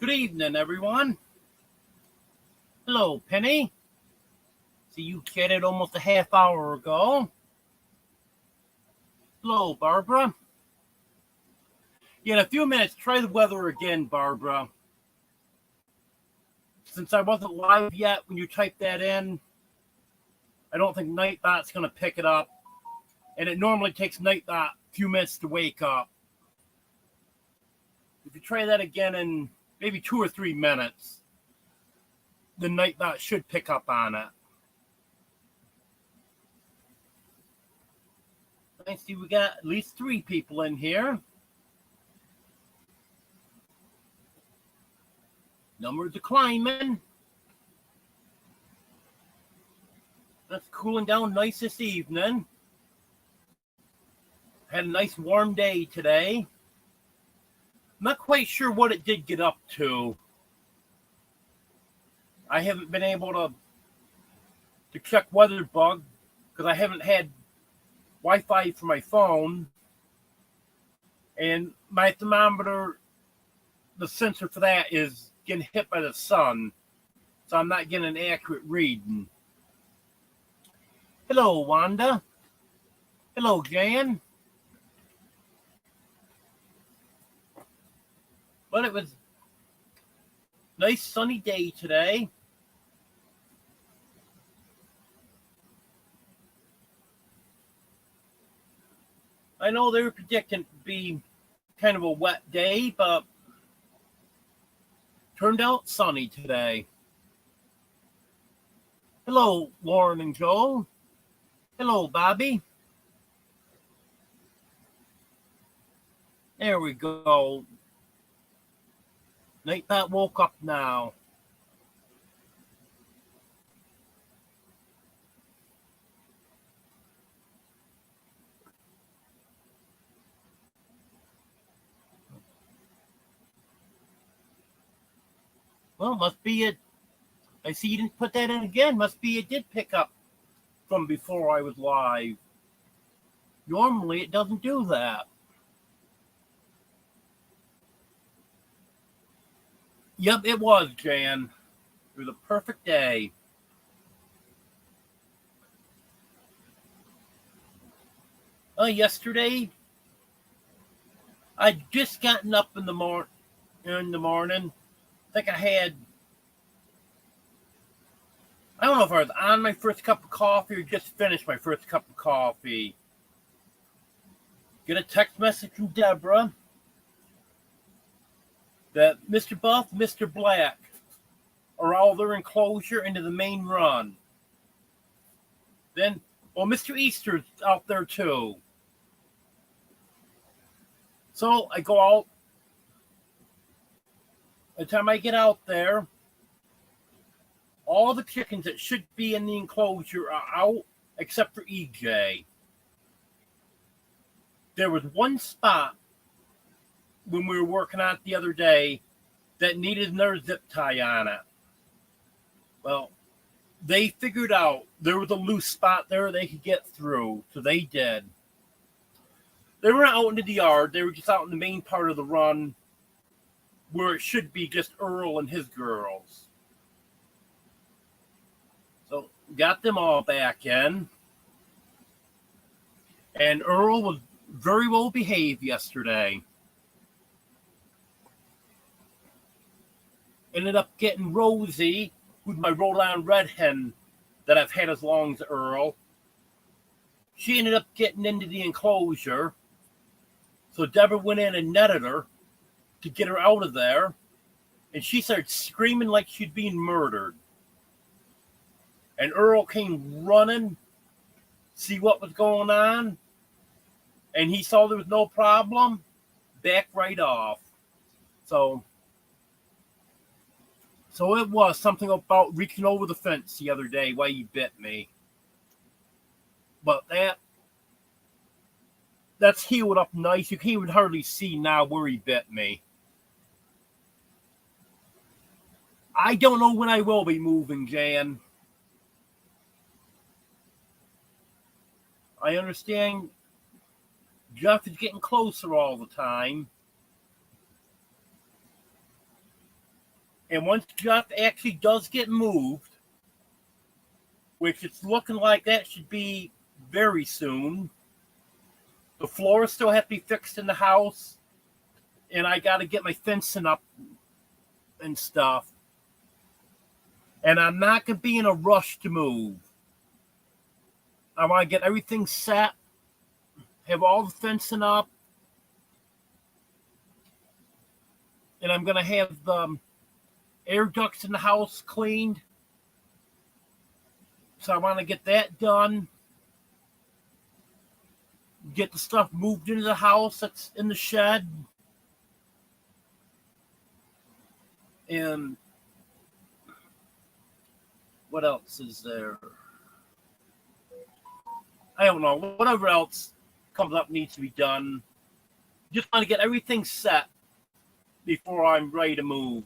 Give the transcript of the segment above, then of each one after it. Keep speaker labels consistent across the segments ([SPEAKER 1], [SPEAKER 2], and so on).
[SPEAKER 1] Good evening, everyone. Hello, Penny. See, you chatted almost a half hour ago. Hello, Barbara. Yeah, in a few minutes, try the weather again, Barbara. Since I wasn't live yet when you typed that in, I don't think Nightbot's going to pick it up. And it normally takes Nightbot a few minutes to wake up. If you try that again in maybe 2 or 3 minutes, the Nightbot should pick up on it. I see we got at least 3 people in here. Numbers are climbing. That's cooling down nice this evening. Had a nice warm day today. I'm not quite sure what it did get up to. I haven't been able to check WeatherBug because I haven't had Wi-Fi for my phone. And my thermometer, the sensor for that is getting hit by the sun. So I'm not getting an accurate reading. Hello, Wanda. Hello, Jan. But it was a nice sunny day today. I know they were predicting it to be kind of a wet day, but turned out sunny today. Hello, Lauren and Joel. Hello, Bobby. There we go. Nightbot woke up now. Well, must be it. I see you didn't put that in again. Must be it did pick up from before I was live. Normally, it doesn't do that. Yep, it was, Jan. It was a perfect day. Yesterday, I'd just gotten up in the morning. I think I had, I don't know if I was on my first cup of coffee or just finished my first cup of coffee. Get a text message from Deborah that Mr. Buff, Mr. Black are all their enclosure into the main run. Then, well, Mr. Easter's out there too. So I go out. By the time I get out there, all the chickens that should be in the enclosure are out except for EJ. There was one spot when we were working on it the other day that needed another zip tie on it. Well, they figured out there was a loose spot there they could get through, so they did. They weren't out into the yard. They were just out in the main part of the run where it should be just Earl and his girls. So got them all back in. And Earl was very well behaved yesterday. Ended up getting Rosie, who's my Rhode Island red hen that I've had as long as Earl. She ended up getting into the enclosure. So Deborah went in and netted her to get her out of there. And she started screaming like she'd been murdered. And Earl came running, see what was going on. And he saw there was no problem, backed right off. So it was something about reaching over the fence the other day while he bit me. But that's healed up nice. You can't even hardly see now where he bit me. I don't know when I will be moving, Jan. I understand Jeff is getting closer all the time. And once Jeff actually does get moved, which it's looking like that should be very soon, the floors still have to be fixed in the house, and I got to get my fencing up and stuff. And I'm not going to be in a rush to move. I want to get everything set, have all the fencing up, and I'm going to have the air ducts in the house cleaned. So I want to get that done. Get the stuff moved into the house that's in the shed. And what else is there? I don't know. Whatever else comes up needs to be done. Just want to get everything set before I'm ready to move.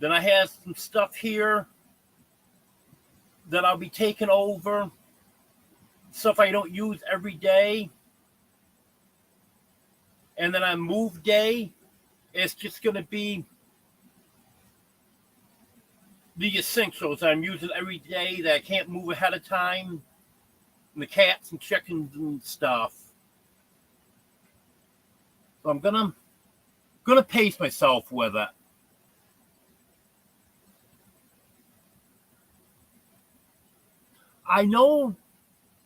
[SPEAKER 1] Then I have some stuff here that I'll be taking over. Stuff I don't use every day. And then on move day, it's just going to be the essentials I'm using every day that I can't move ahead of time. And the cats and chickens and stuff. So I'm gonna pace myself with it. I know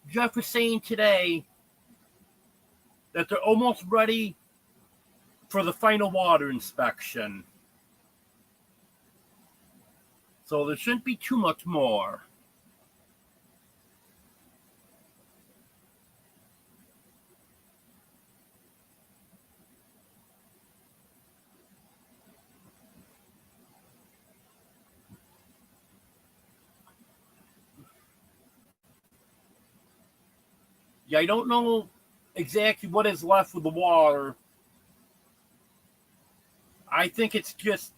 [SPEAKER 1] Jeff was saying today that they're almost ready for the final water inspection. So there shouldn't be too much more. Yeah, I don't know exactly what is left with the water. I think it's just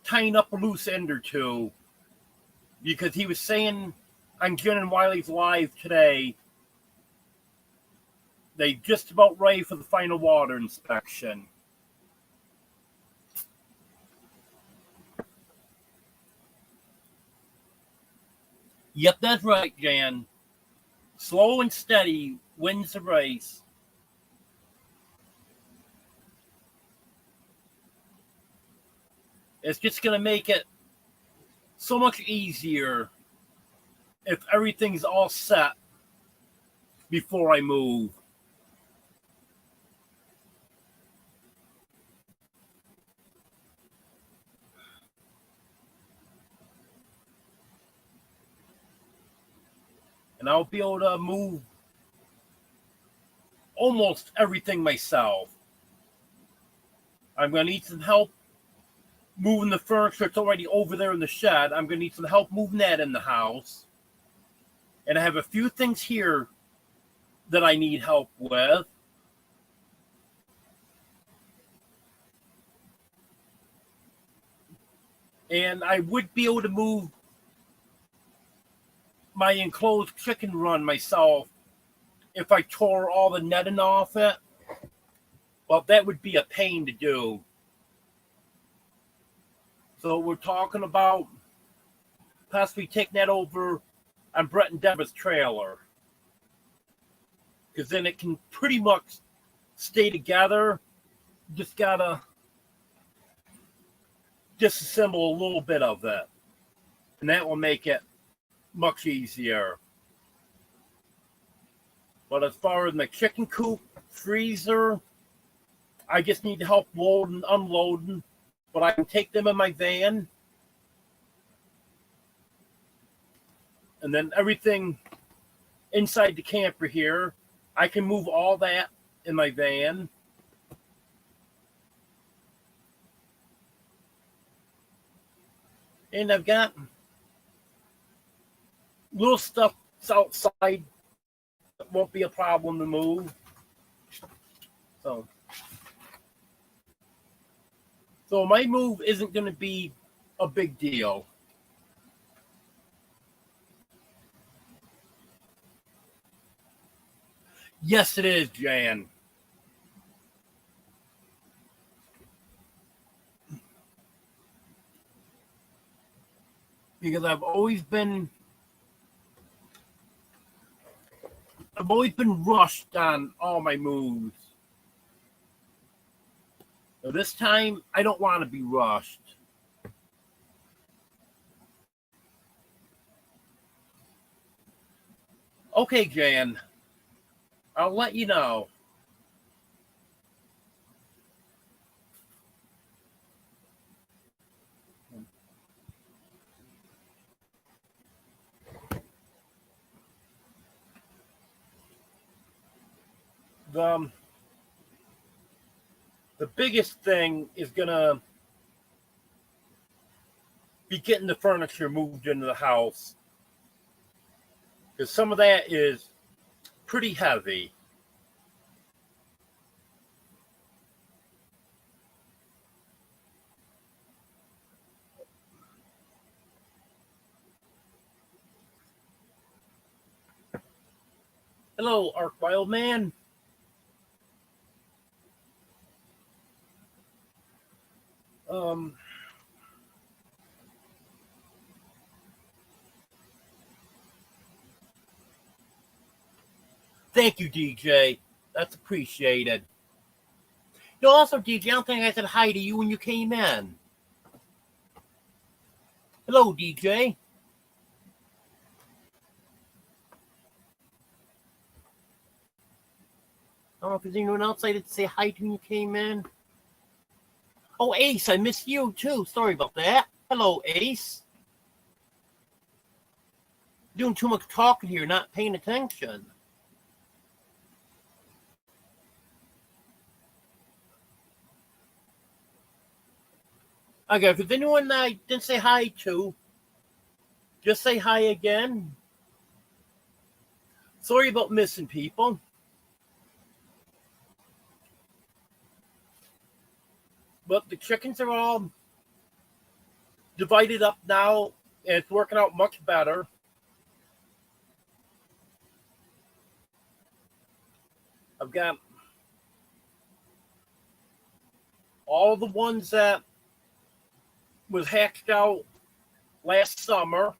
[SPEAKER 1] tying up a loose end or two. Because he was saying on Jen and Wiley's Live today, they just about ready for the final water inspection. Yep, that's right, Jan. Slow and steady wins the race. It's just going to make it so much easier if everything's all set before I move. And I'll be able to move almost everything myself. I'm going to need some help moving the furniture that's already over there in the shed. I'm going to need some help moving that in the house. And I have a few things here that I need help with. And I would be able to move my enclosed chicken run myself if I tore all the netting off it. Well, that would be a pain to do. So we're talking about possibly taking that over on Brett and Deborah's trailer. Because then it can pretty much stay together. Just gotta disassemble a little bit of it. And that will make it much easier. But as far as my chicken coop, freezer, I just need help loading, unloading. But I can take them in my van. And then everything inside the camper here, I can move all that in my van. And I've got little stuff outside that won't be a problem to move. So my move isn't going to be a big deal. Yes, it is, Jan. because I've always been rushed on all my moves. So this time, I don't want to be rushed. Okay, Jan. I'll let you know. The biggest thing is gonna be getting the furniture moved into the house, because some of that is pretty heavy. Hello, Ark Wildman. Thank you, DJ. That's appreciated. You also, DJ, I don't think I said hi to you when you came in. Hello, DJ. I don't know if there's anyone else I did say hi to when you came in. Oh, Ace, I missed you too. Sorry about that. Hello, Ace. Doing too much talking here, not paying attention. Okay, if there's anyone that I didn't say hi to, just say hi again. Sorry about missing people. But the chickens are all divided up now, and it's working out much better. I've got all the ones that was hatched out last summer,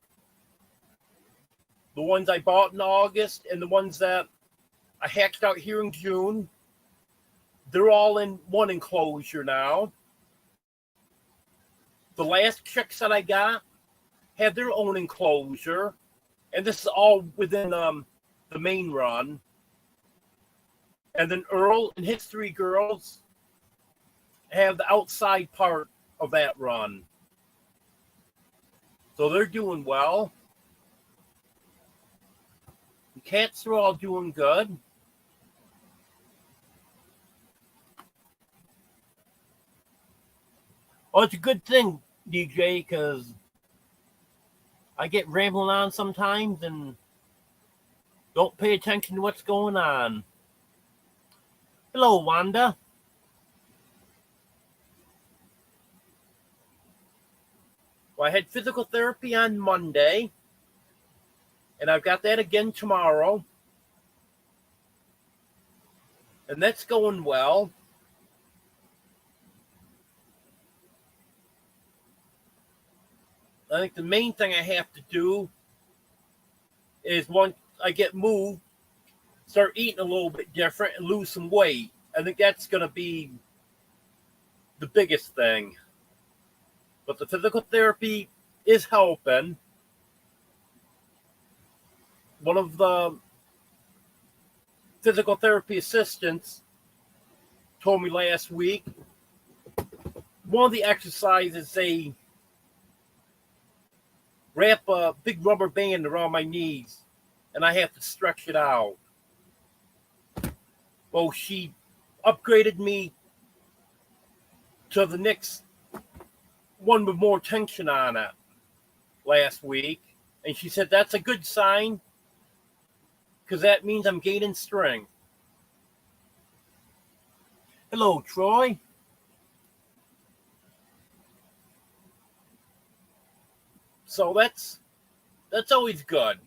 [SPEAKER 1] the ones I bought in August, and the ones that I hatched out here in June. They're all in one enclosure now. The last chicks that I got have their own enclosure, and this is all within the main run. And then Earl and his 3 girls have the outside part of that run. So they're doing well. The cats are all doing good. Well, it's a good thing, DJ, because I get rambling on sometimes and don't pay attention to what's going on. Hello, Wanda. Well, I had physical therapy on Monday, and I've got that again tomorrow. And that's going well. I think the main thing I have to do is once I get moved, start eating a little bit different and lose some weight. I think that's going to be the biggest thing. But the physical therapy is helping. One of the physical therapy assistants told me last week, one of the exercises, they wrap a big rubber band around my knees and I have to stretch it out. Well, she upgraded me to the next one with more tension on it last week. And she said, that's a good sign because that means I'm gaining strength. Hello, Troy. So that's always good.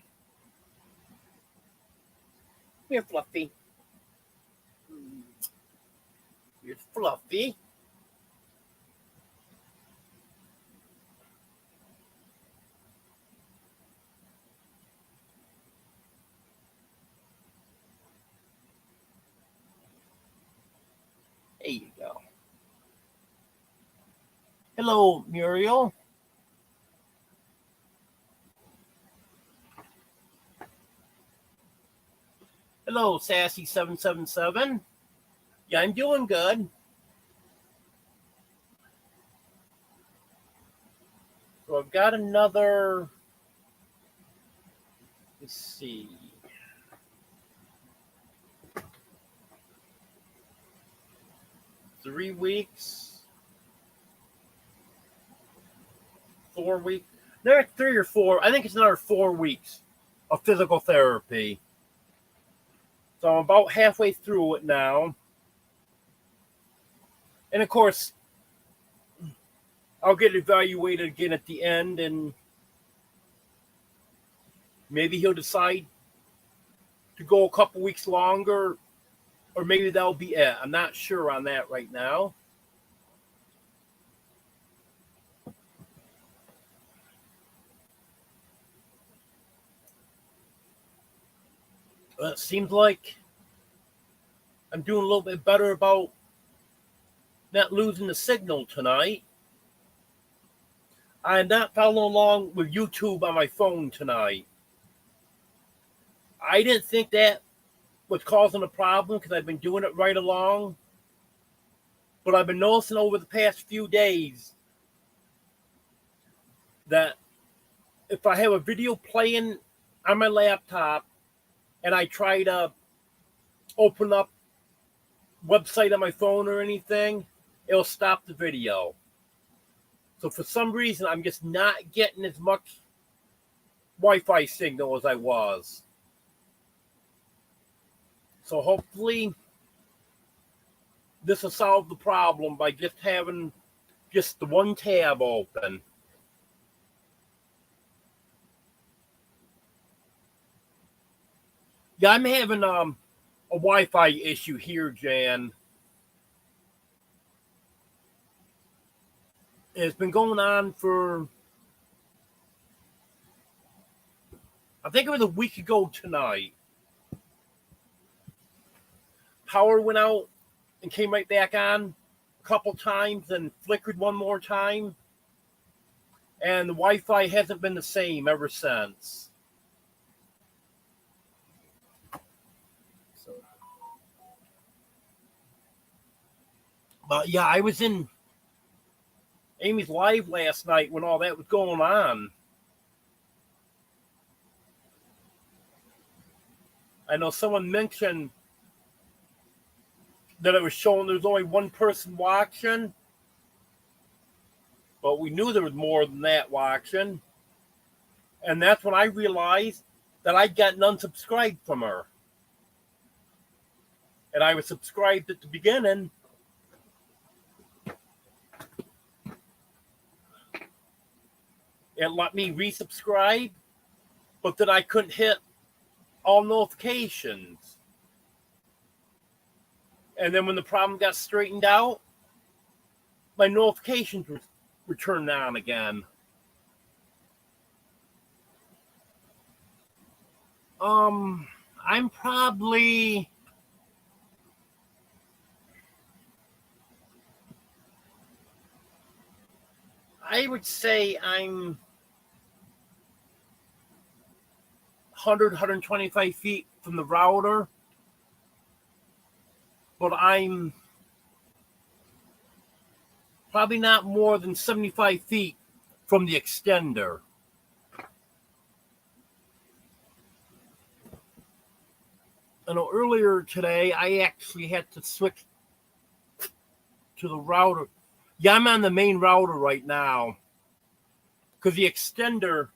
[SPEAKER 1] You're Fluffy. You're Fluffy. There you go. Hello, Muriel. Hello, Sassy777. Yeah, I'm doing good. So I've got another, let's see. Three weeks, 4 weeks. There are 3 or 4. I think it's another 4 weeks of physical therapy. So I'm about halfway through it now. And of course, I'll get evaluated again at the end, and maybe he'll decide to go a couple weeks longer, or maybe that'll be it. I'm not sure on that right now. It seems like I'm doing a little bit better about not losing the signal tonight. I am not following along with YouTube on my phone tonight. I didn't think that was causing a problem because I've been doing it right along. But I've been noticing over the past few days that if I have a video playing on my laptop and I try to open up website on my phone or anything, it'll stop the video. So for some reason, I'm just not getting as much Wi-Fi signal as I was. So hopefully this will solve the problem by just having just the one tab open. Yeah, I'm having a Wi-Fi issue here, Jan. It's been going on for, I think it was a week ago tonight. Power went out and came right back on a couple times and flickered one more time. And the Wi-Fi hasn't been the same ever since. But yeah, I was in Amy's live last night when all that was going on. I know someone mentioned that it was showing there's only one person watching, but we knew there was more than that watching. And that's when I realized that I'd gotten unsubscribed from her. And I was subscribed at the beginning. It let me resubscribe, but then I couldn't hit all notifications. And then when the problem got straightened out, my notifications were turned on again. I'm probably, I would say I'm 100, 125 feet from the router, but I'm probably not more than 75 feet from the extender. I know earlier today, I actually had to switch to the router. Yeah, I'm on the main router right now because the extender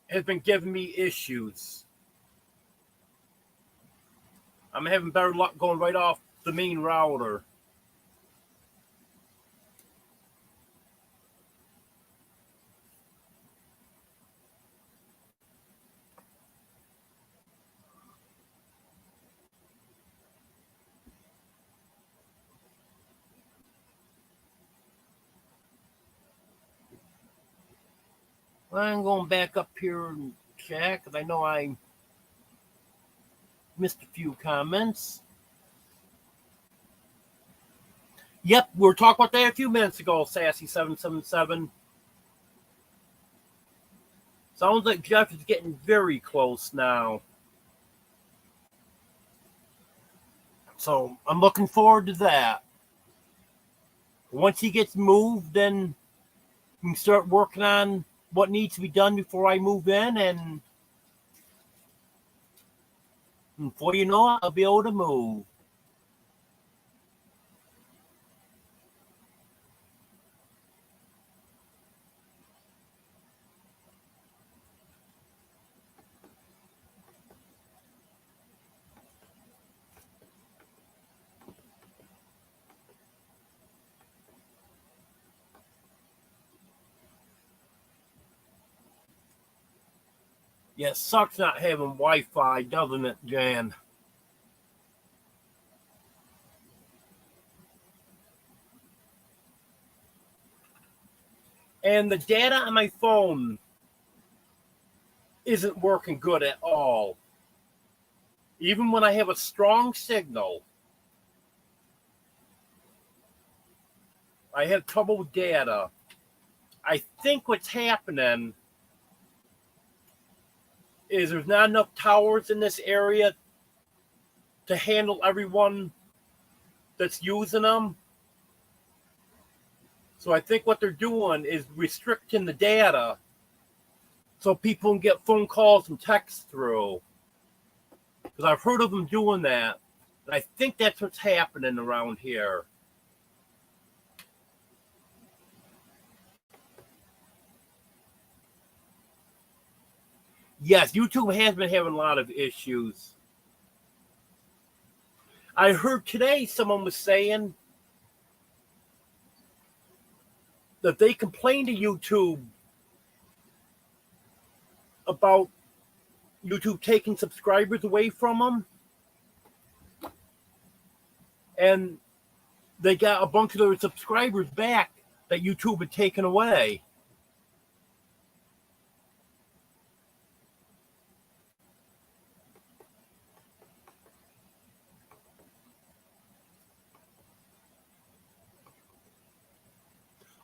[SPEAKER 1] has been giving me issues. I'm having better luck going right off the main router. I'm going back up here and check because I know I missed a few comments. Yep, we were talking about that a few minutes ago, Sassy777. Sounds like Jeff is getting very close now. So I'm looking forward to that. Once he gets moved, then we can start working on what needs to be done before I move in, and before you know it, I'll be able to move. Yeah, it sucks not having Wi-Fi, doesn't it, Jan? And the data on my phone isn't working good at all. Even when I have a strong signal, I have trouble with data. I think what's happening is there's not enough towers in this area to handle everyone that's using them. So I think what they're doing is restricting the data so people can get phone calls and texts through. Because I've heard of them doing that. And I think that's what's happening around here. Yes, YouTube has been having a lot of issues. I heard today someone was saying that they complained to YouTube about YouTube taking subscribers away from them. And they got a bunch of their subscribers back that YouTube had taken away.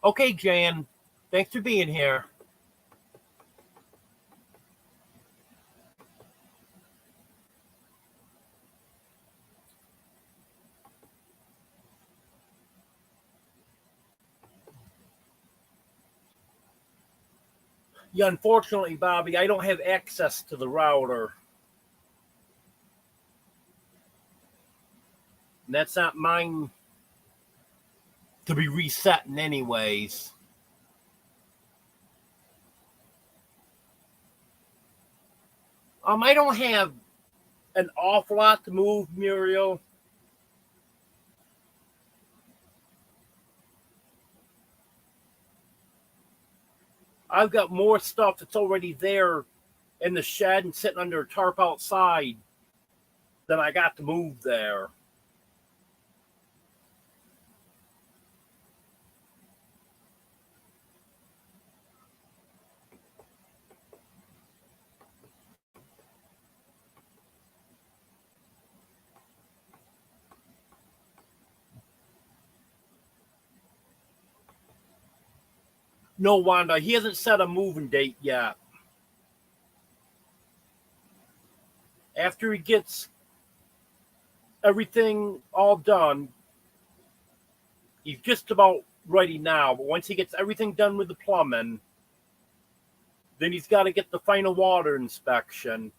[SPEAKER 1] Okay, Jan, thanks for being here. Yeah, unfortunately, Bobby, I don't have access to the router. And that's not mine to be resetting anyways. I don't have an awful lot to move, Muriel. I've got more stuff that's already there in the shed and sitting under a tarp outside than I got to move there. No, Wanda, he hasn't set a moving date yet. After he gets everything all done, he's just about ready now. But once he gets everything done with the plumbing, then he's got to get the final water inspection.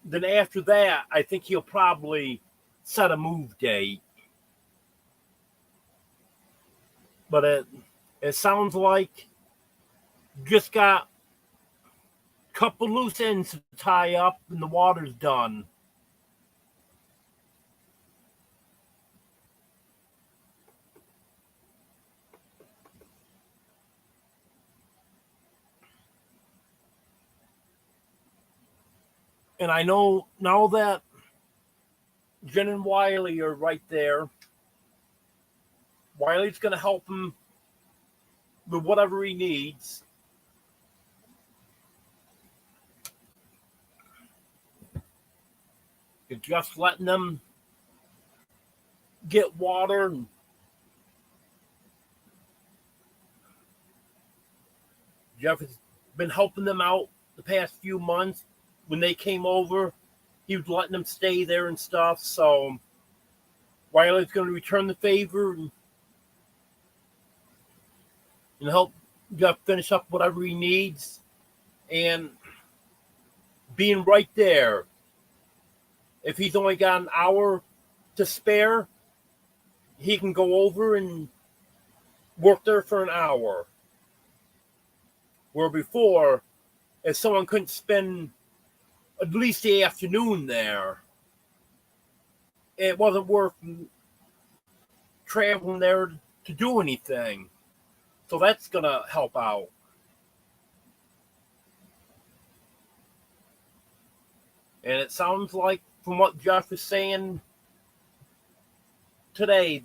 [SPEAKER 1] Then after that, I think he'll probably set a move date. But it sounds like just got a couple loose ends to tie up and the water's done. And I know now that Jen and Wiley are right there, Wiley's going to help him with whatever he needs. You're just letting them get water. And Jeff has been helping them out the past few months. When they came over, he was letting them stay there and stuff. So Riley's going to return the favor and help Jeff finish up whatever he needs. And being right there, if he's only got an hour to spare, he can go over and work there for an hour. Where before, if someone couldn't spend at least the afternoon there, it wasn't worth traveling there to do anything. So that's going to help out. And it sounds like, from what Jeff is saying today,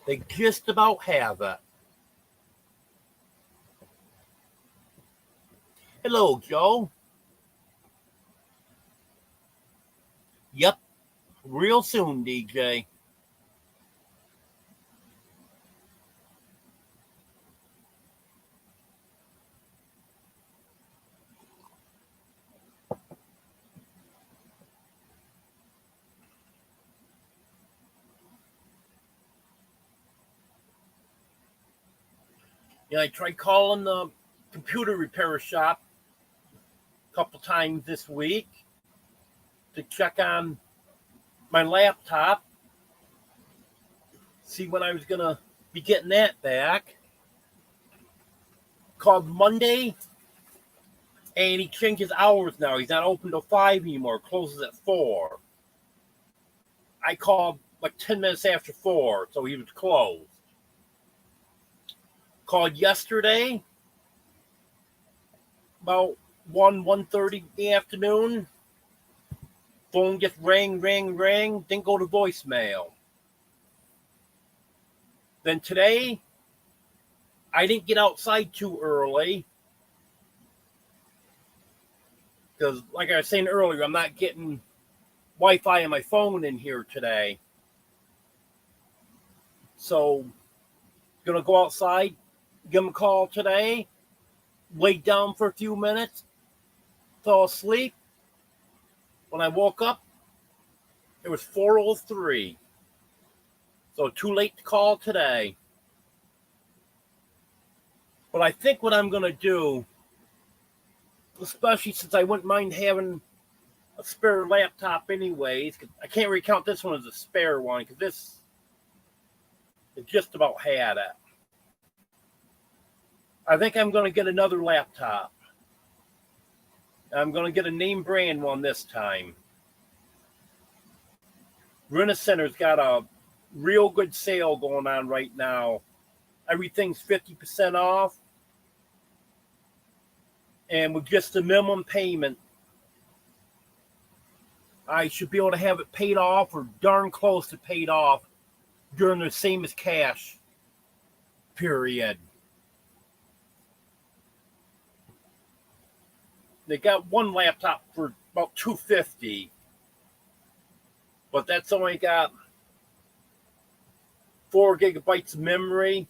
[SPEAKER 1] they just about have it. Hello, Joe. Yep, real soon, DJ. Yeah, I tried calling the computer repair shop a couple times this week to check on my laptop, see when I was going to be getting that back. Called Monday, and he changed his hours now. He's not open till 5 anymore, closes at 4. I called like 10 minutes after 4, so he was closed. Called yesterday, about 1:30 in the afternoon. Phone just rang, didn't go to voicemail. Then today, I didn't get outside too early. Because, like I was saying earlier, I'm not getting Wi-Fi on my phone in here today. So, gonna go outside, give him a call today, lay down for a few minutes, fell asleep. When I woke up, it was 4:03. So too late to call today. But I think what I'm going to do, especially since I wouldn't mind having a spare laptop anyways, 'cause I can't really count this one as a spare one, because this is just about had it. I think I'm going to get another laptop. I'm going to get a name brand one this time. Rent-A-Center's got a real good sale going on right now. Everything's 50% off. And with just the minimum payment, I should be able to have it paid off or darn close to paid off during the same as cash period. They got one laptop for about $250, but that's only got 4 gigabytes of memory,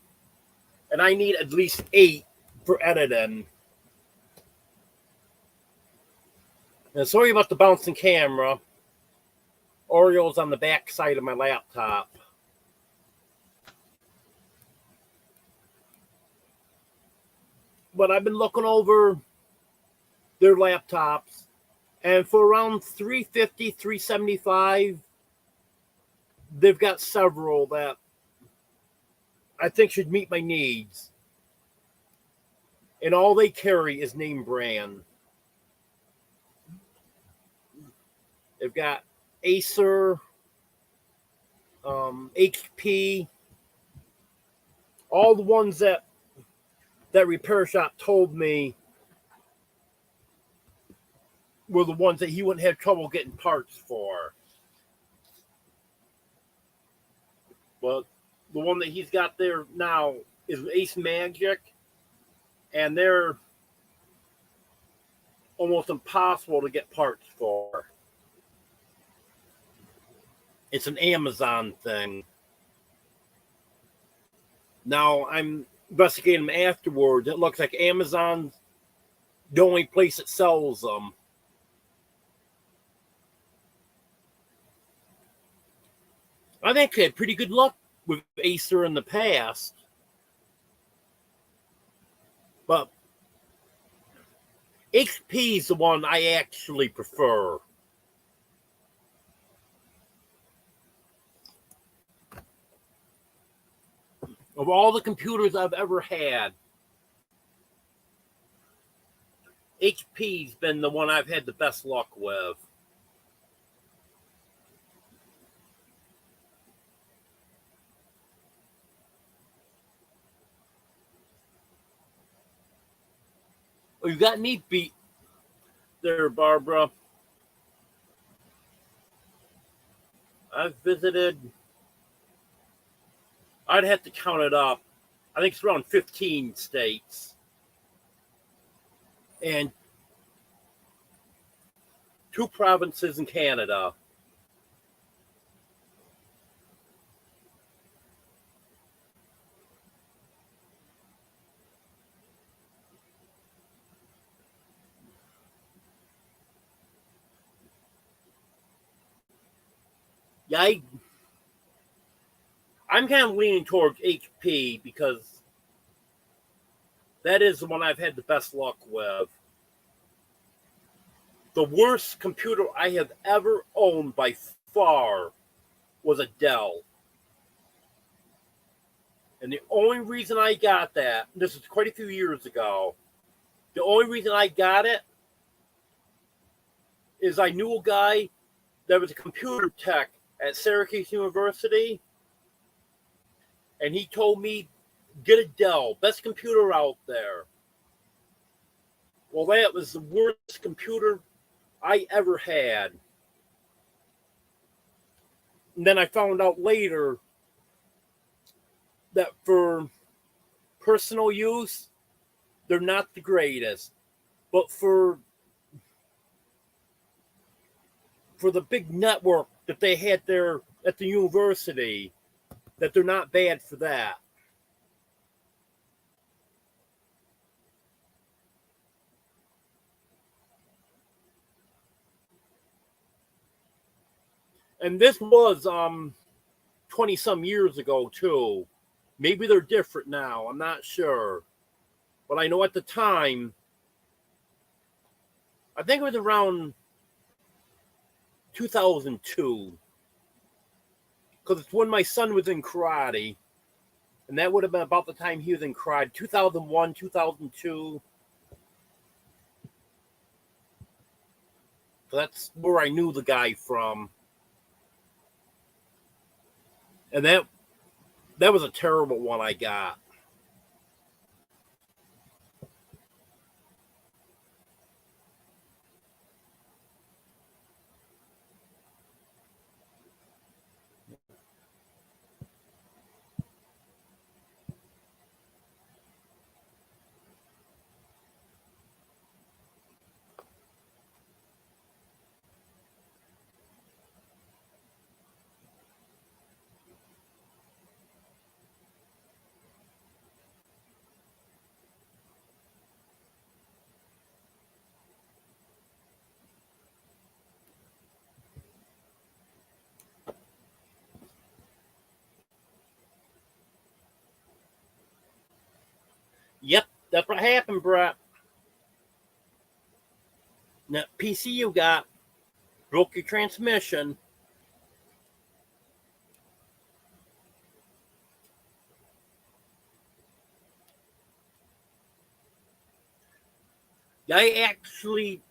[SPEAKER 1] and I need at least 8 for editing. And sorry about the bouncing camera. Orioles on the back side of my laptop. But I've been looking over their laptops, and for around $350, $375, they've got several that I think should meet my needs. And all they carry is name brand. They've got Acer, HP, all the ones that repair shop told me were the ones that he wouldn't have trouble getting parts for. But the one that he's got there now is Ace Magic, and they're almost impossible to get parts for. It's an Amazon thing. Now I'm investigating them afterwards. It looks like Amazon's the only place that sells them. I've actually had pretty good luck with Acer in the past. But HP is the one I actually prefer. Of all the computers I've ever had, HP's been the one I've had the best luck with. Oh, you got me beat there, Barbara. I've visited, I'd have to count it up. I think it's around 15 states. And 2 provinces in Canada. Yeah, I'm kind of leaning towards HP because that is the one I've had the best luck with. The worst computer I have ever owned by far was a Dell. And the only reason I got that, this is quite a few years ago, the only reason I got it is I knew a guy that was a computer tech at Syracuse University, and he told me, get a Dell, best computer out there. Well, that was the worst computer I ever had. And then I found out later that for personal use, they're not the greatest. But for the big network that they had there at the university, that they're not bad for that. And this was 20 some years ago too. Maybe they're different now. I'm not sure. But I know at the time, I think it was around 2002. Because it's when my son was in karate. And that would have been about the time he was in karate. 2001, 2002. So that's where I knew the guy from. And that was a terrible one I got. Yep, that's what happened, Brett. That PC you got broke your transmission. I actually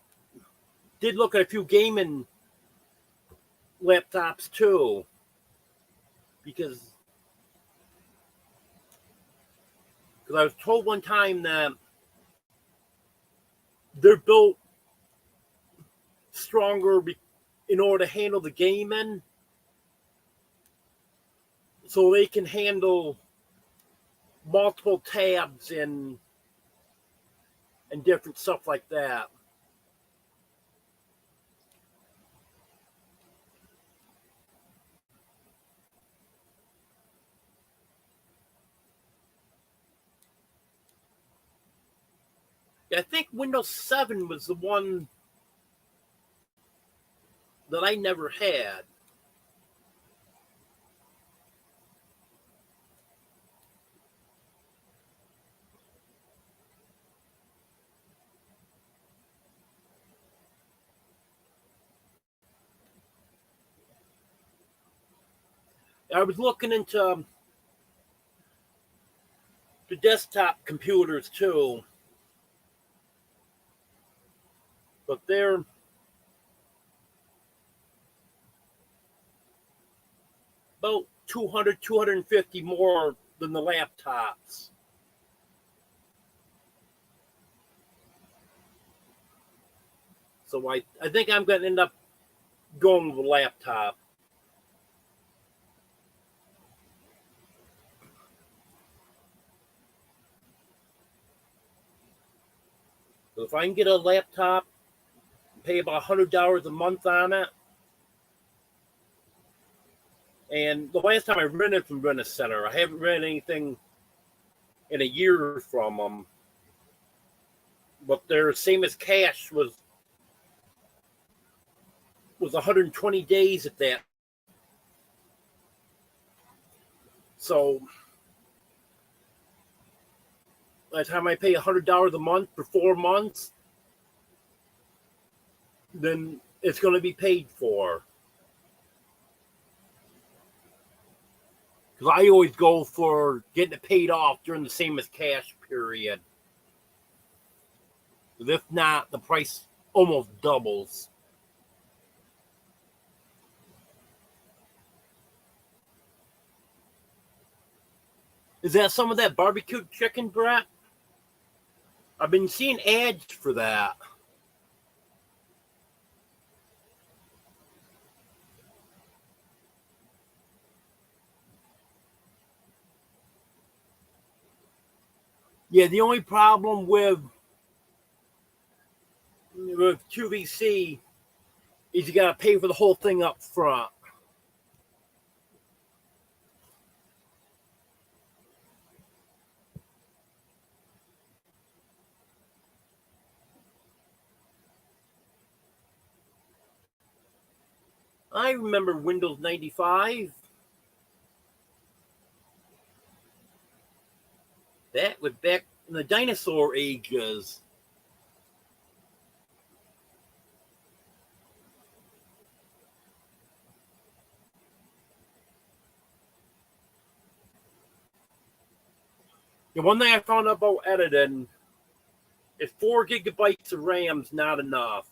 [SPEAKER 1] did look at a few gaming laptops too, because I was told one time that they're built stronger in order to handle the gaming, so they can handle multiple tabs and different stuff like that. I think Windows 7 was the one that I never had. I was looking into the desktop computers too, but they're about 200, 250 more than the laptops. So I think I'm going to end up going with a laptop. So if I can get a laptop, pay about $100 a month on it. And the last time I rented from Rent a Center, I haven't rented anything in a year from them. But their same as cash was 120 days at that. So by the time I pay $100 a month for 4 months, then it's going to be paid for. Because I always go for getting it paid off during the same as cash period. If not, the price almost doubles. Is that some of that barbecue chicken, Brett? I've been seeing ads for that. Yeah, the only problem with QVC is you got to pay for the whole thing up front. I remember Windows 95. That was back in the dinosaur ages. The one thing I found out about editing is 4 gigabytes of RAM's not enough.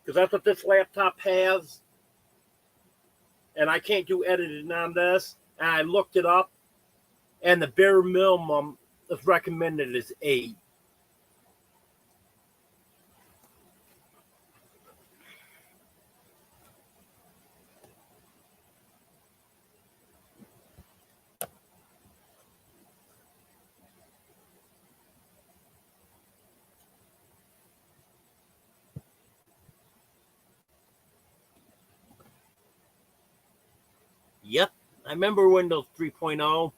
[SPEAKER 1] Because that's what this laptop has. And I can't do editing on this. And I looked it up. And the bare minimum that's recommended is 8. Yep, I remember Windows 3.0.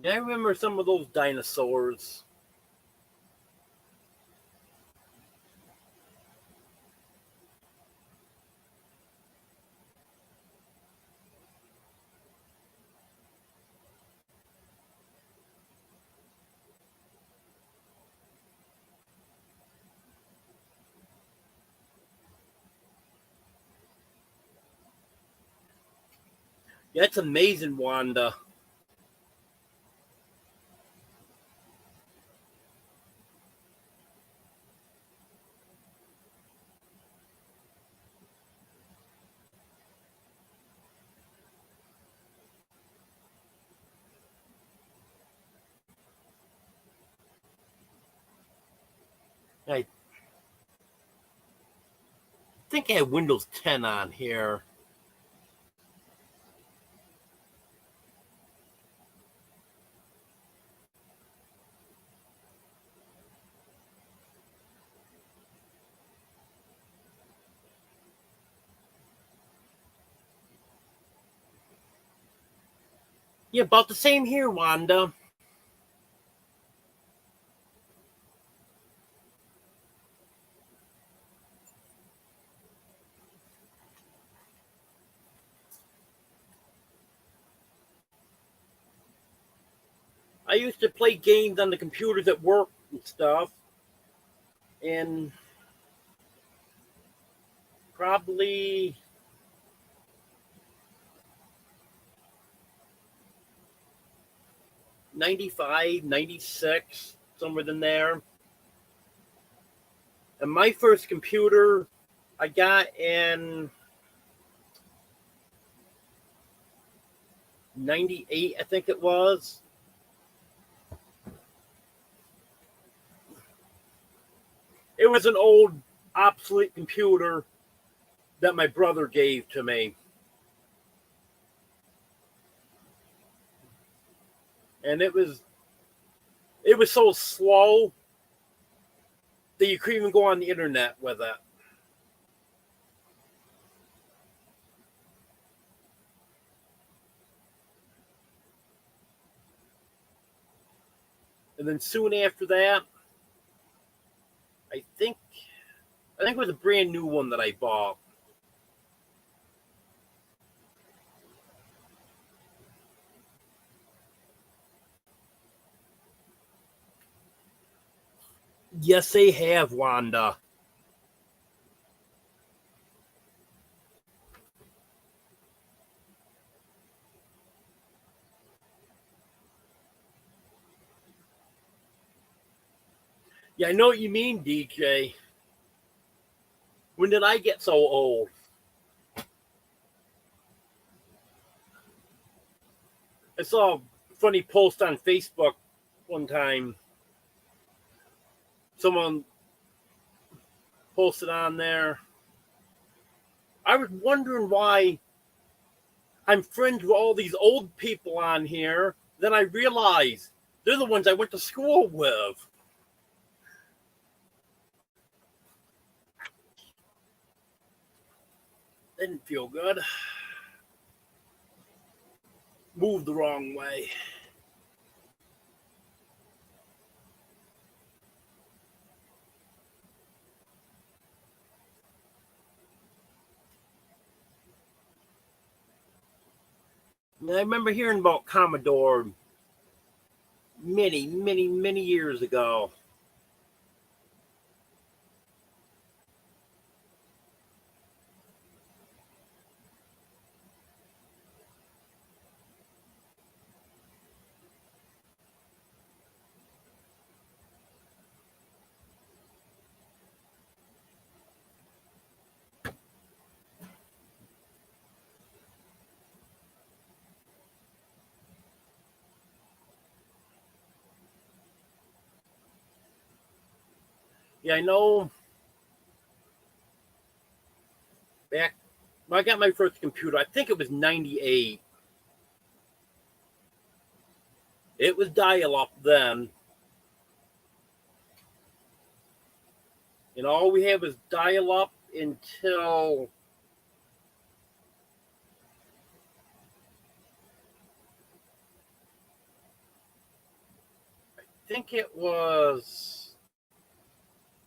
[SPEAKER 1] I remember some of those dinosaurs. That's amazing, Wanda. I think I had Windows 10 on here. Yeah, about the same here, Wanda. I used to play games on the computers at work and stuff, and probably 95, 96, somewhere in there. And my first computer I got in 98, I think it was. It was an old, obsolete computer that my brother gave to me. And it was so slow that you couldn't even go on the internet with it. And then soon after that, I think it was a brand new one that I bought. Yes, they have, Wanda. Yeah, I know what you mean, DJ. When did I get so old? I saw a funny post on Facebook one time. Someone posted on there. I was wondering why I'm friends with all these old people on here. Then I realized they're the ones I went to school with. Didn't feel good. Moved the wrong way. And I remember hearing about Commodore many, many, many years ago. Yeah, I know back when I got my first computer, I think it was 98. It was dial up then. And all we had was dial up until I think it was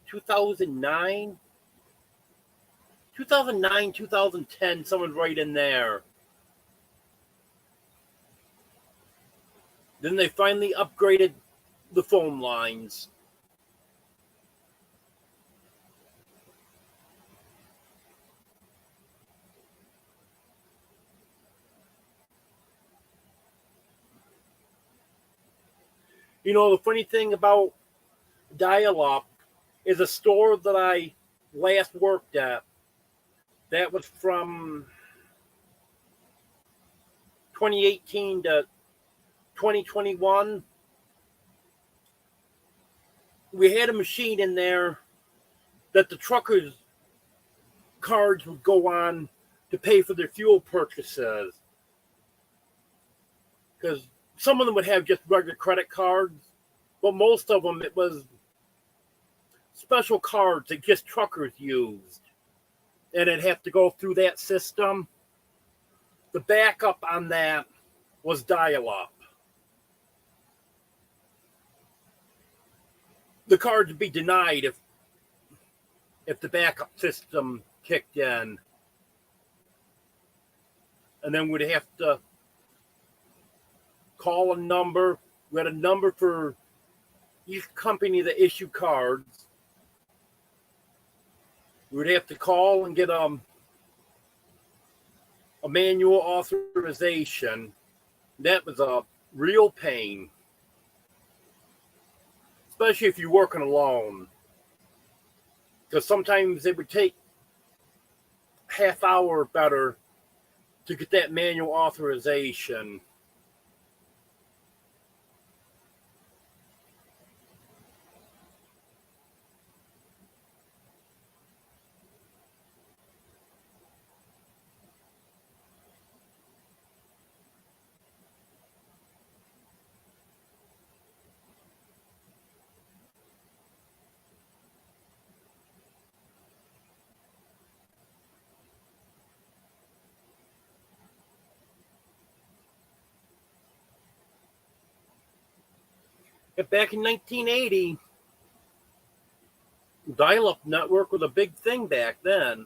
[SPEAKER 1] 2009. 2009, 2010, someone right in there. Then they finally upgraded the phone lines. You know, the funny thing about dial up is a store that I last worked at. That was from 2018 to 2021. We had a machine in there that the truckers' cards would go on to pay for their fuel purchases. Because some of them would have just regular credit cards, but most of them it was special cards that just truckers used. And it'd have to go through that system. The backup on that was dial-up. The cards would be denied if the backup system kicked in. And then we'd have to call a number. We had a number for each company that issued cards. We would have to call and get a manual authorization. That was a real pain, especially if you're working alone, because sometimes it would take half hour or better to get that manual authorization. But back in 1980, dial-up network was a big thing back then.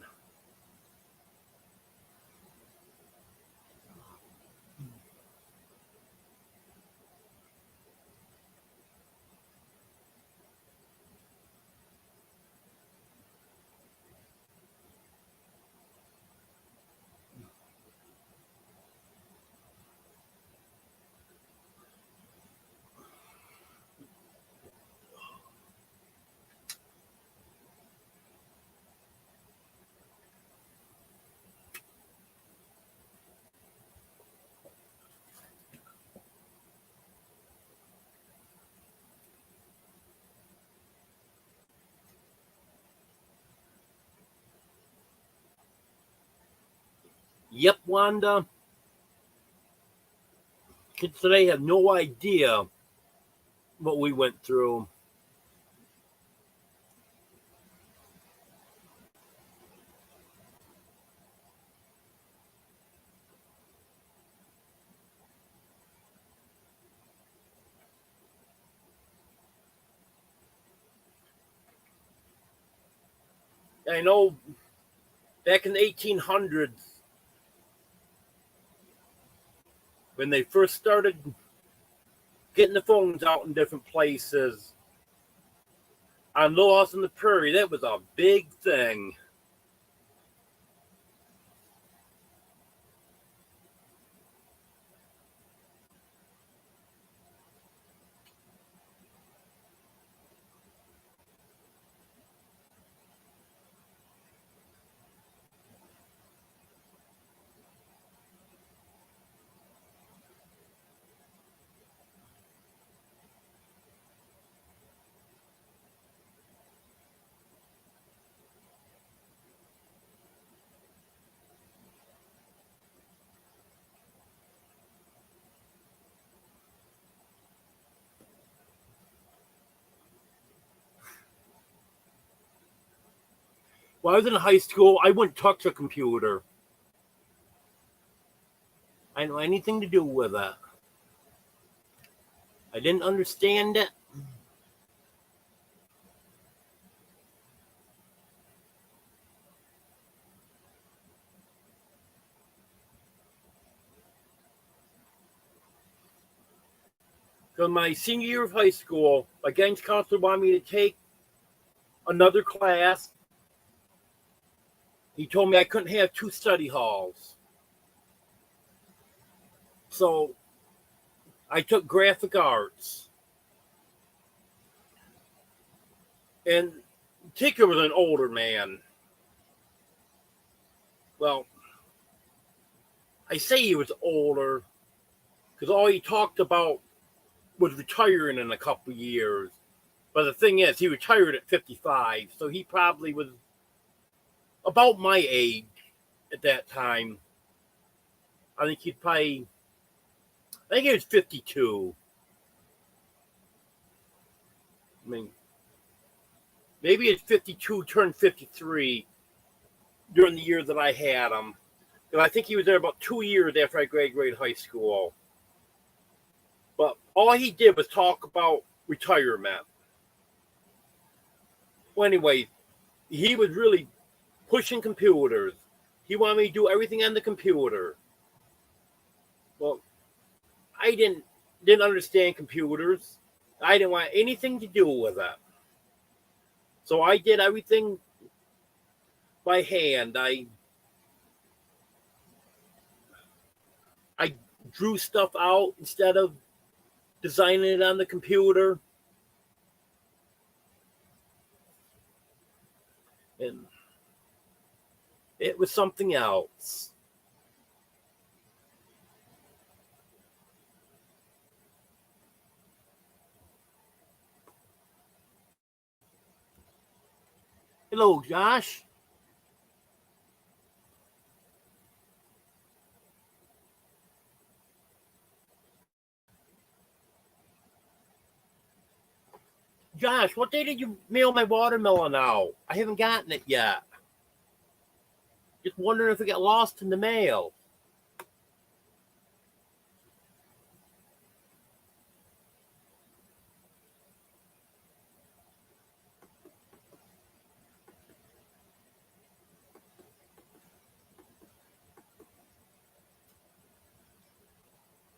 [SPEAKER 1] Yep, Wanda. Kids today have no idea what we went through. I know back in the 1800s, when they first started getting the phones out in different places, on Little House on the Prairie, that was a big thing. When I was in high school, I wouldn't touch a computer. I didn't know anything to do with it. I didn't understand it. So my senior year of high school, my guidance counselor wanted me to take another class. He told me I couldn't have two study halls. So I took graphic arts. And Tinker was an older man. Well, I say he was older because all he talked about was retiring in a couple years. But the thing is, he retired at 55, so he probably was about my age at that time. I think he was 52. I mean, maybe it's 52, turned 53 during the year that I had him. And I think he was there about 2 years after I graduated high school. But all he did was talk about retirement. Well, anyway, he was really pushing computers. He wanted me to do everything on the computer. Well, I didn't understand computers. I didn't want anything to do with it. So I did everything by hand. I drew stuff out instead of designing it on the computer. And it was something else. Hello, Josh. Josh, what day did you mail my watermelon out? I haven't gotten it yet. Just wondering if it got lost in the mail.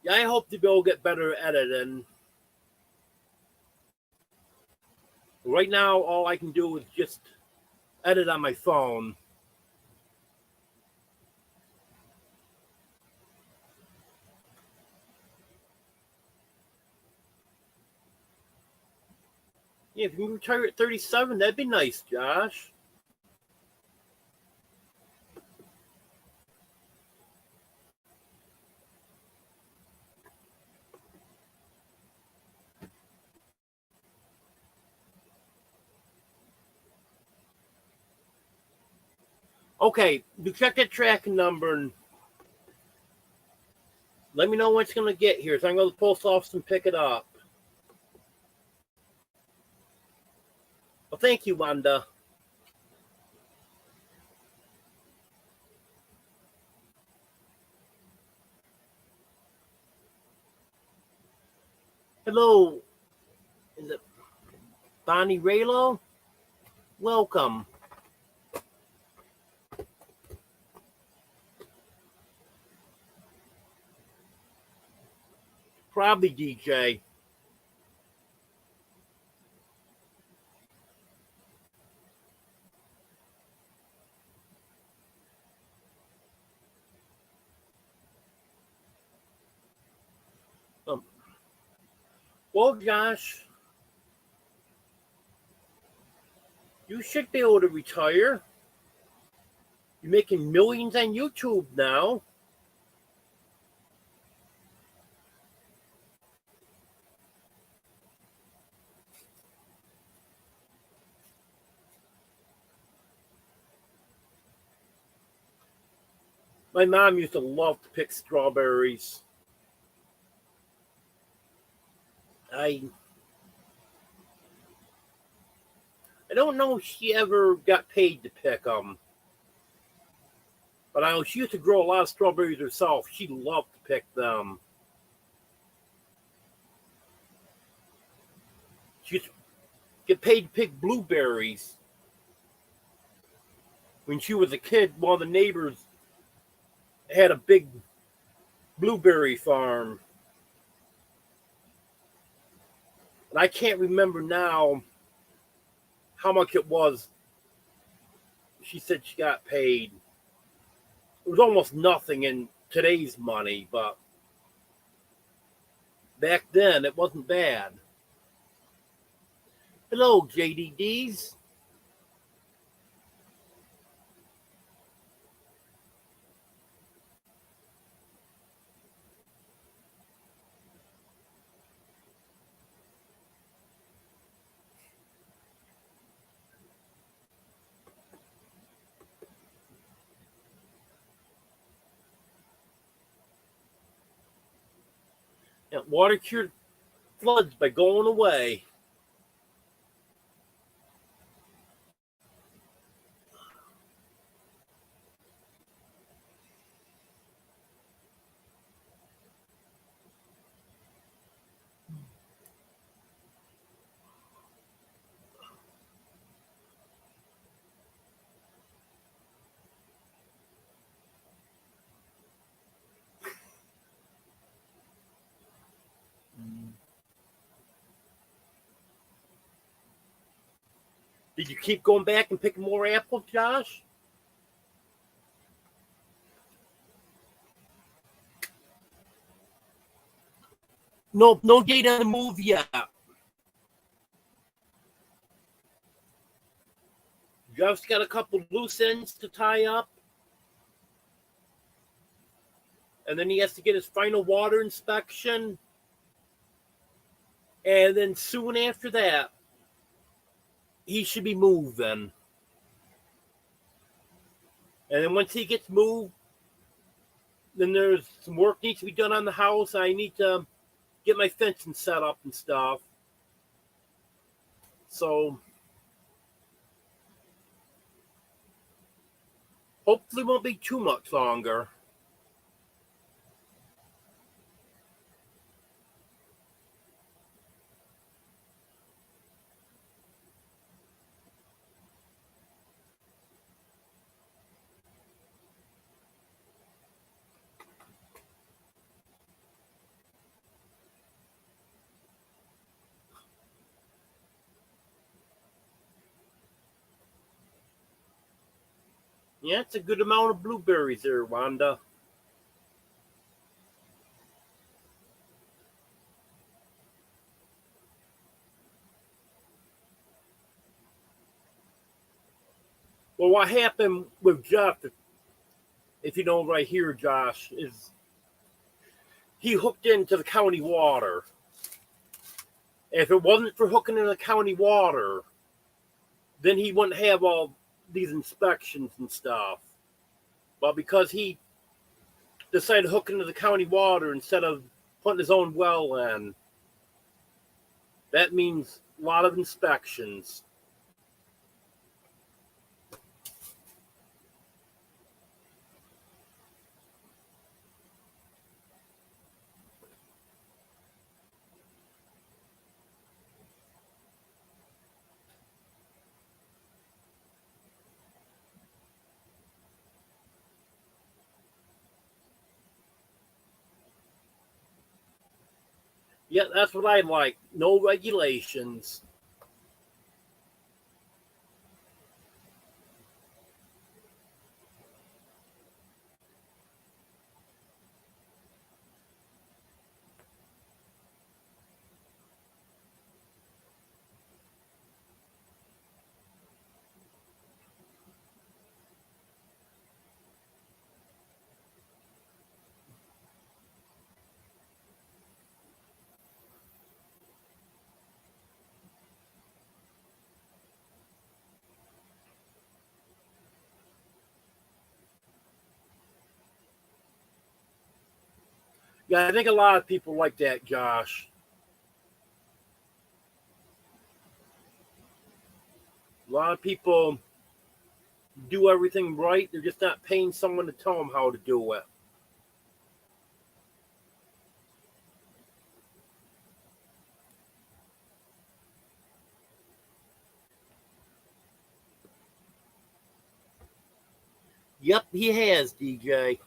[SPEAKER 1] Yeah, I hope the bill will get better at editing. Right now, all I can do is just edit on my phone. Yeah, if you can retire at 37, that'd be nice, Josh. Okay, you check that tracking number and let me know when it's going to get here. So I can go to the post office and pick it up. Well, thank you, Wanda. Hello. Is it Bonnie Raylo? Welcome. Probably DJ. Well, Josh, you should be able to retire. You're making millions on YouTube now. My mom used to love to pick strawberries. I don't know if she ever got paid to pick them. But I know she used to grow a lot of strawberries herself. She loved to pick them. She used to get paid to pick blueberries. When she was a kid, one of the neighbors had a big blueberry farm. And I can't remember now how much it was. She said she got paid. It was almost nothing in today's money, but back then it wasn't bad. Hello, JDDs. Yeah, water cured floods by going away. Did you keep going back and picking more apples, Josh? No date on the move yet. Jeff's got a couple loose ends to tie up. And then he has to get his final water inspection. And then soon after that, he should be moving. And then once he gets moved, then there's some work needs to be done on the house. I need to get my fencing set up and stuff. So hopefully it won't be too much longer. Yeah, it's a good amount of blueberries there, Wanda. Well, what happened with Jeff, if you know right here, Josh, is he hooked into the county water. If it wasn't for hooking into the county water, then he wouldn't have all these inspections and stuff. But because he decided to hook into the county water instead of putting his own well in, that means a lot of inspections. Yeah, that's what I like. No regulations. Yeah, I think a lot of people like that, Josh. A lot of people do everything right. They're just not paying someone to tell them how to do it. Yep, he has, DJ.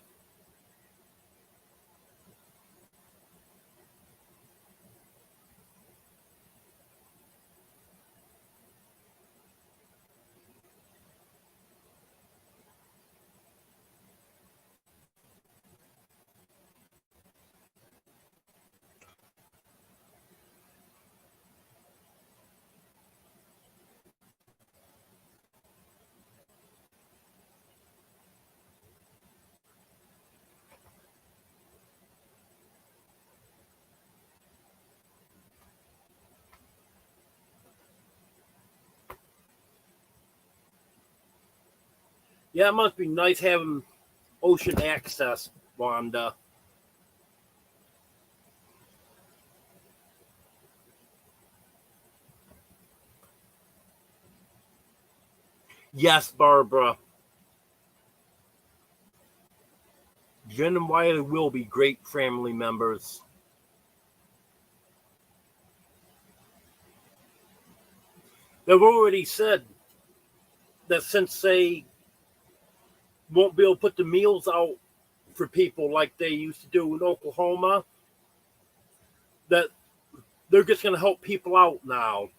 [SPEAKER 1] Yeah, it must be nice having ocean access, Wanda. Yes, Barbara. Jen and Wiley will be great family members. They've already said that since they won't be able to put the meals out for people like they used to do in Oklahoma, that they're just going to help people out now.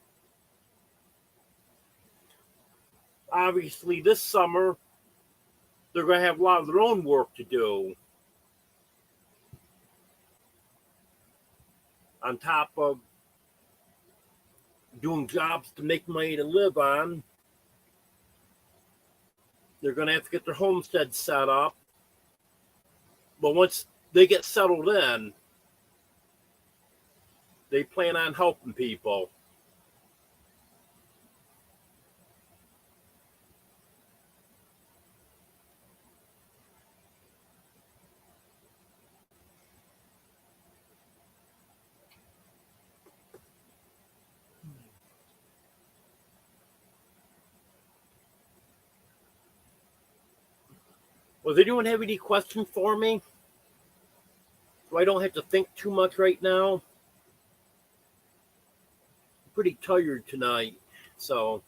[SPEAKER 1] obviously this summer they're going to have a lot of their own work to do on top of doing jobs to make money to live on. They're going to have to get their homestead set up. But once they get settled in, they plan on helping people. Well, does anyone have any questions for me? So I don't have to think too much right now. I'm pretty tired tonight. So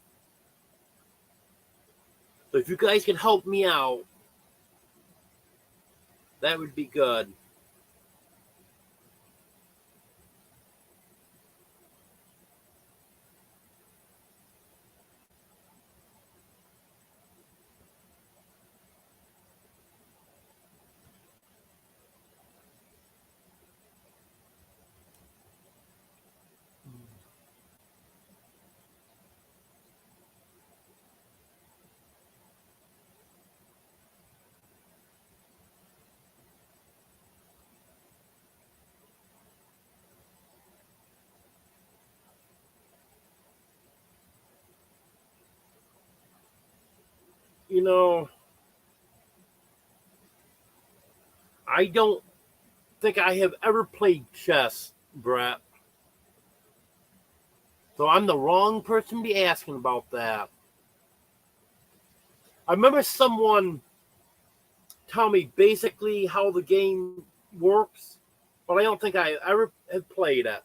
[SPEAKER 1] if you guys can help me out, that would be good. You know, I don't think I have ever played chess, Brett. So I'm the wrong person to be asking about that. I remember someone telling me basically how the game works, but I don't think I ever have played it.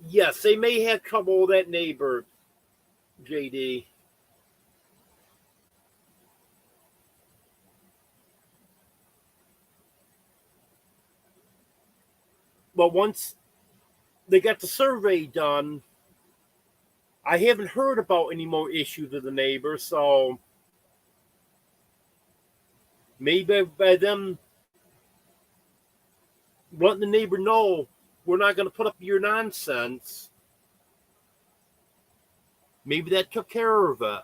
[SPEAKER 1] Yes, they may have trouble with that neighbor, JD. But once they got the survey done, I haven't heard about any more issues with the neighbor, so maybe by them letting the neighbor know we're not going to put up your nonsense, maybe that took care of it.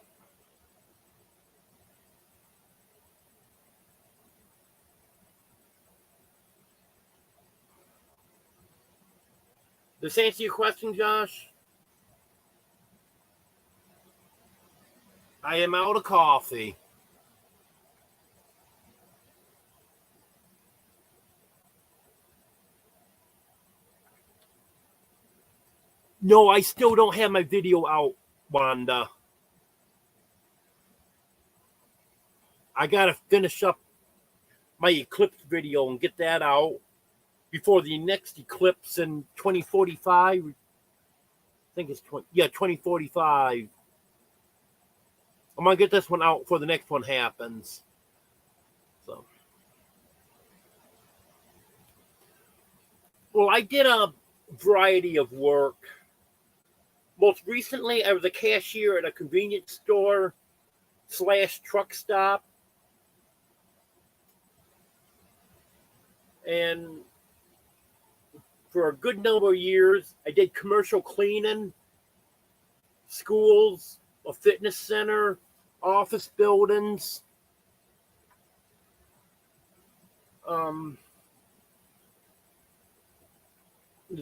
[SPEAKER 1] Does this answer your question, Josh? I am out of coffee. No, I still don't have my video out, Wanda. I gotta finish up my eclipse video and get that out before the next eclipse in 2045. I think it's 2045. I'm gonna get this one out before the next one happens. So, well, I did a variety of work. Most recently, I was a cashier at a convenience store / truck stop. And for a good number of years, I did commercial cleaning, schools, a fitness center, office buildings. The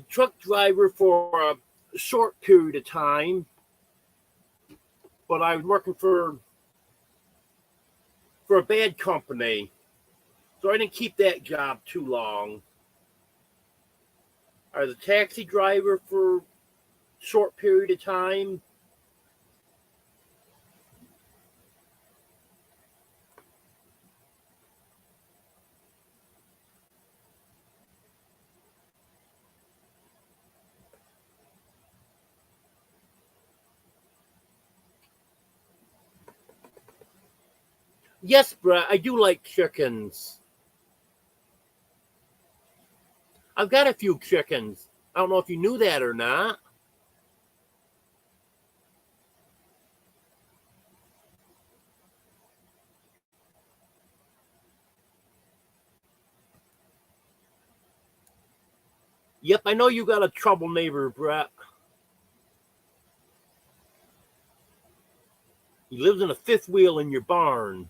[SPEAKER 1] truck driver for a short period of time, but I was working for a bad company, so I didn't keep that job too long. I was a taxi driver for a short period of time. Yes, Brett, I do like chickens. I've got a few chickens. I don't know if you knew that or not. Yep, I know you got a trouble neighbor, Brett. He lives in a fifth wheel in your barn.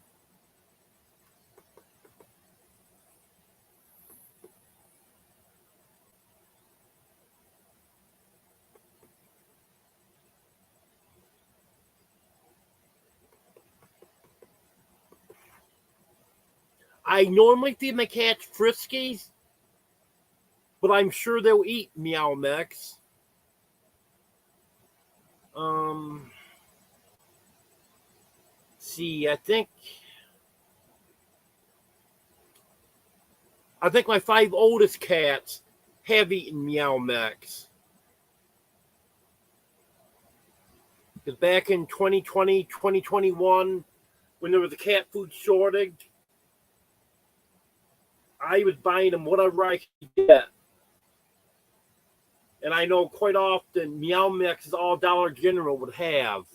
[SPEAKER 1] I normally feed my cats Friskies, but I'm sure they'll eat Meow Mix. See, I think my 5 oldest cats have eaten Meow Mix. Because back in 2020, 2021, when there was a cat food shortage, I was buying them whatever I could get. And I know quite often Meow Mix is all Dollar General would have.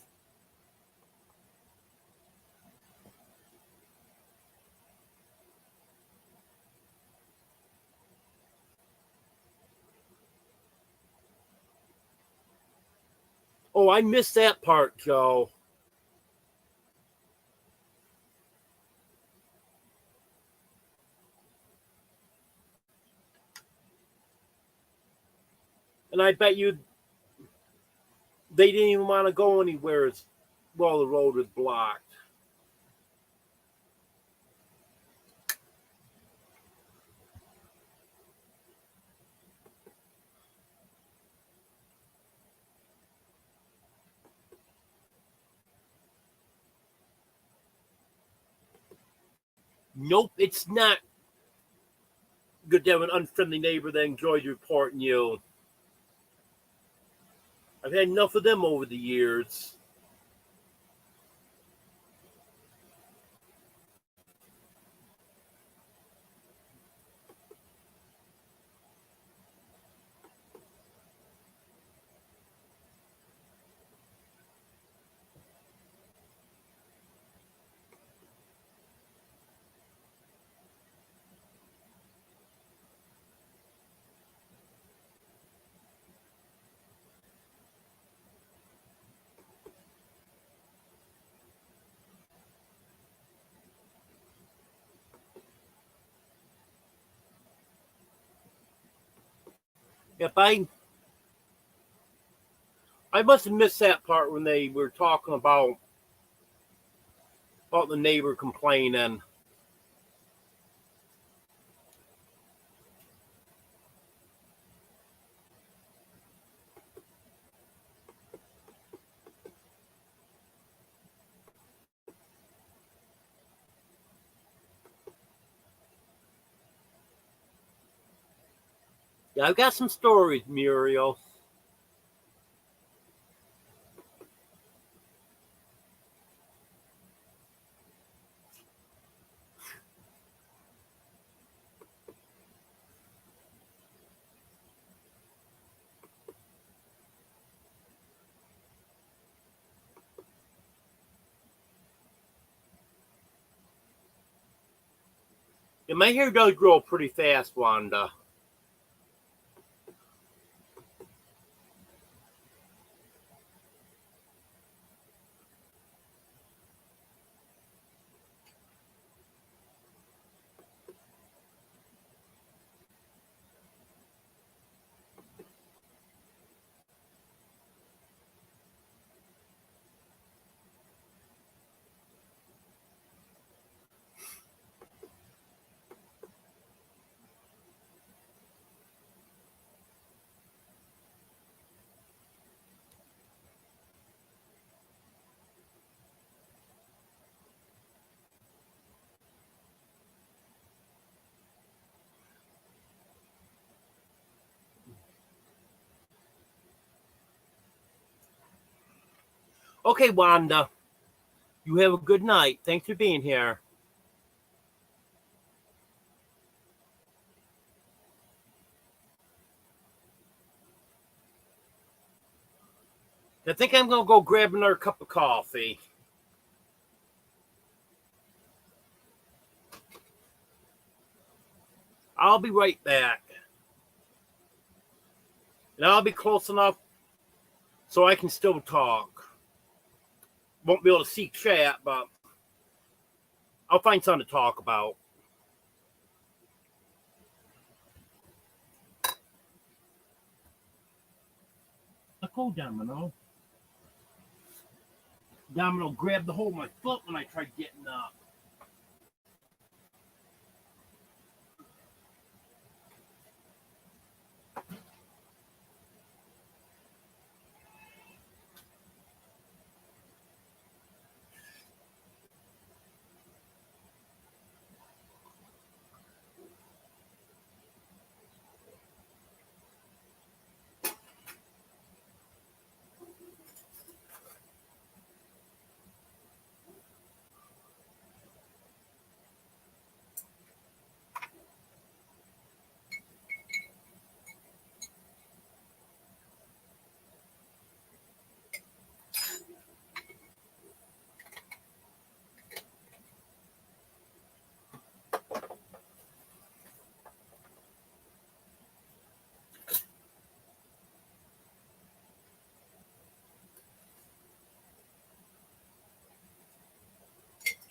[SPEAKER 1] Oh, I missed that part, Joe. And I bet you they didn't even want to go anywhere while the road was blocked. Nope, it's not good to have an unfriendly neighbor that enjoys reporting you. I've had enough of them over the years. If I must have missed that part when they were talking about the neighbor complaining. Yeah, I've got some stories, Muriel. Yeah, my hair does grow pretty fast, Wanda. Okay, Wanda. You have a good night. Thanks for being here. I think I'm going to go grab another cup of coffee. I'll be right back. And I'll be close enough so I can still talk. Won't be able to see chat, but I'll find something to talk about. Go, Domino. Domino grabbed the hold of my foot when I tried getting up.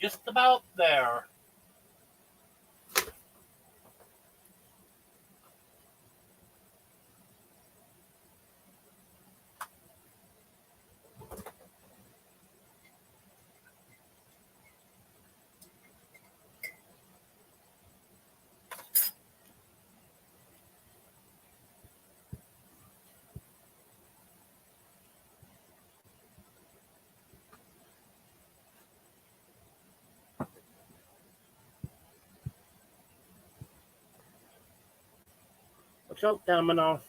[SPEAKER 1] Just about there. What's up, Domino?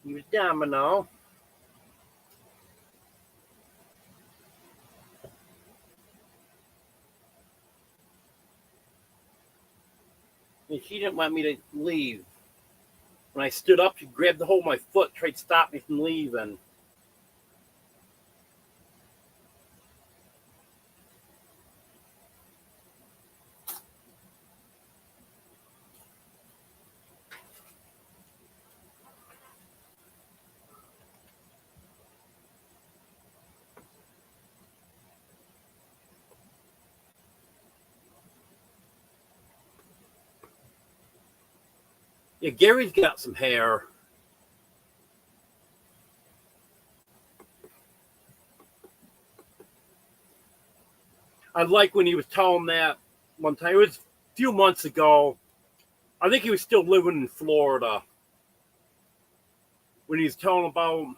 [SPEAKER 1] You Domino. And she didn't want me to leave. When I stood up, she grabbed the hold of my foot, tried to stop me from leaving. Yeah, Gary's got some hair. I like when he was telling that one time. It was a few months ago. I think he was still living in Florida. When he was telling about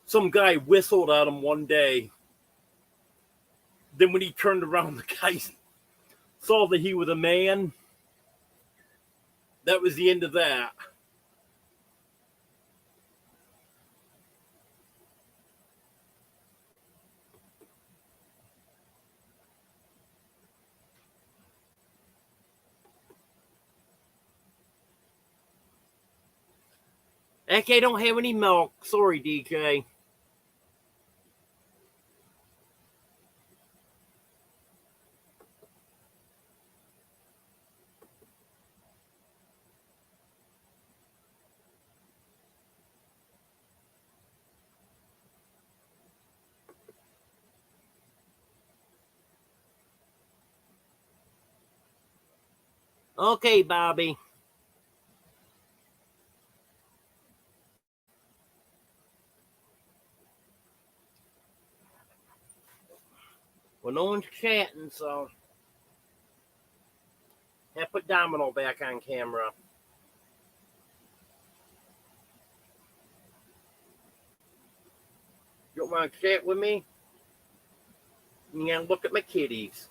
[SPEAKER 1] some guy whistled at him one day. Then when he turned around, the guy saw that he was a man. That was the end of that. Okay, I don't have any milk. Sorry, DK. Okay, Bobby. Well, no one's chatting, so I have to put Domino back on camera. You don't want to chat with me? You gotta look at my kitties.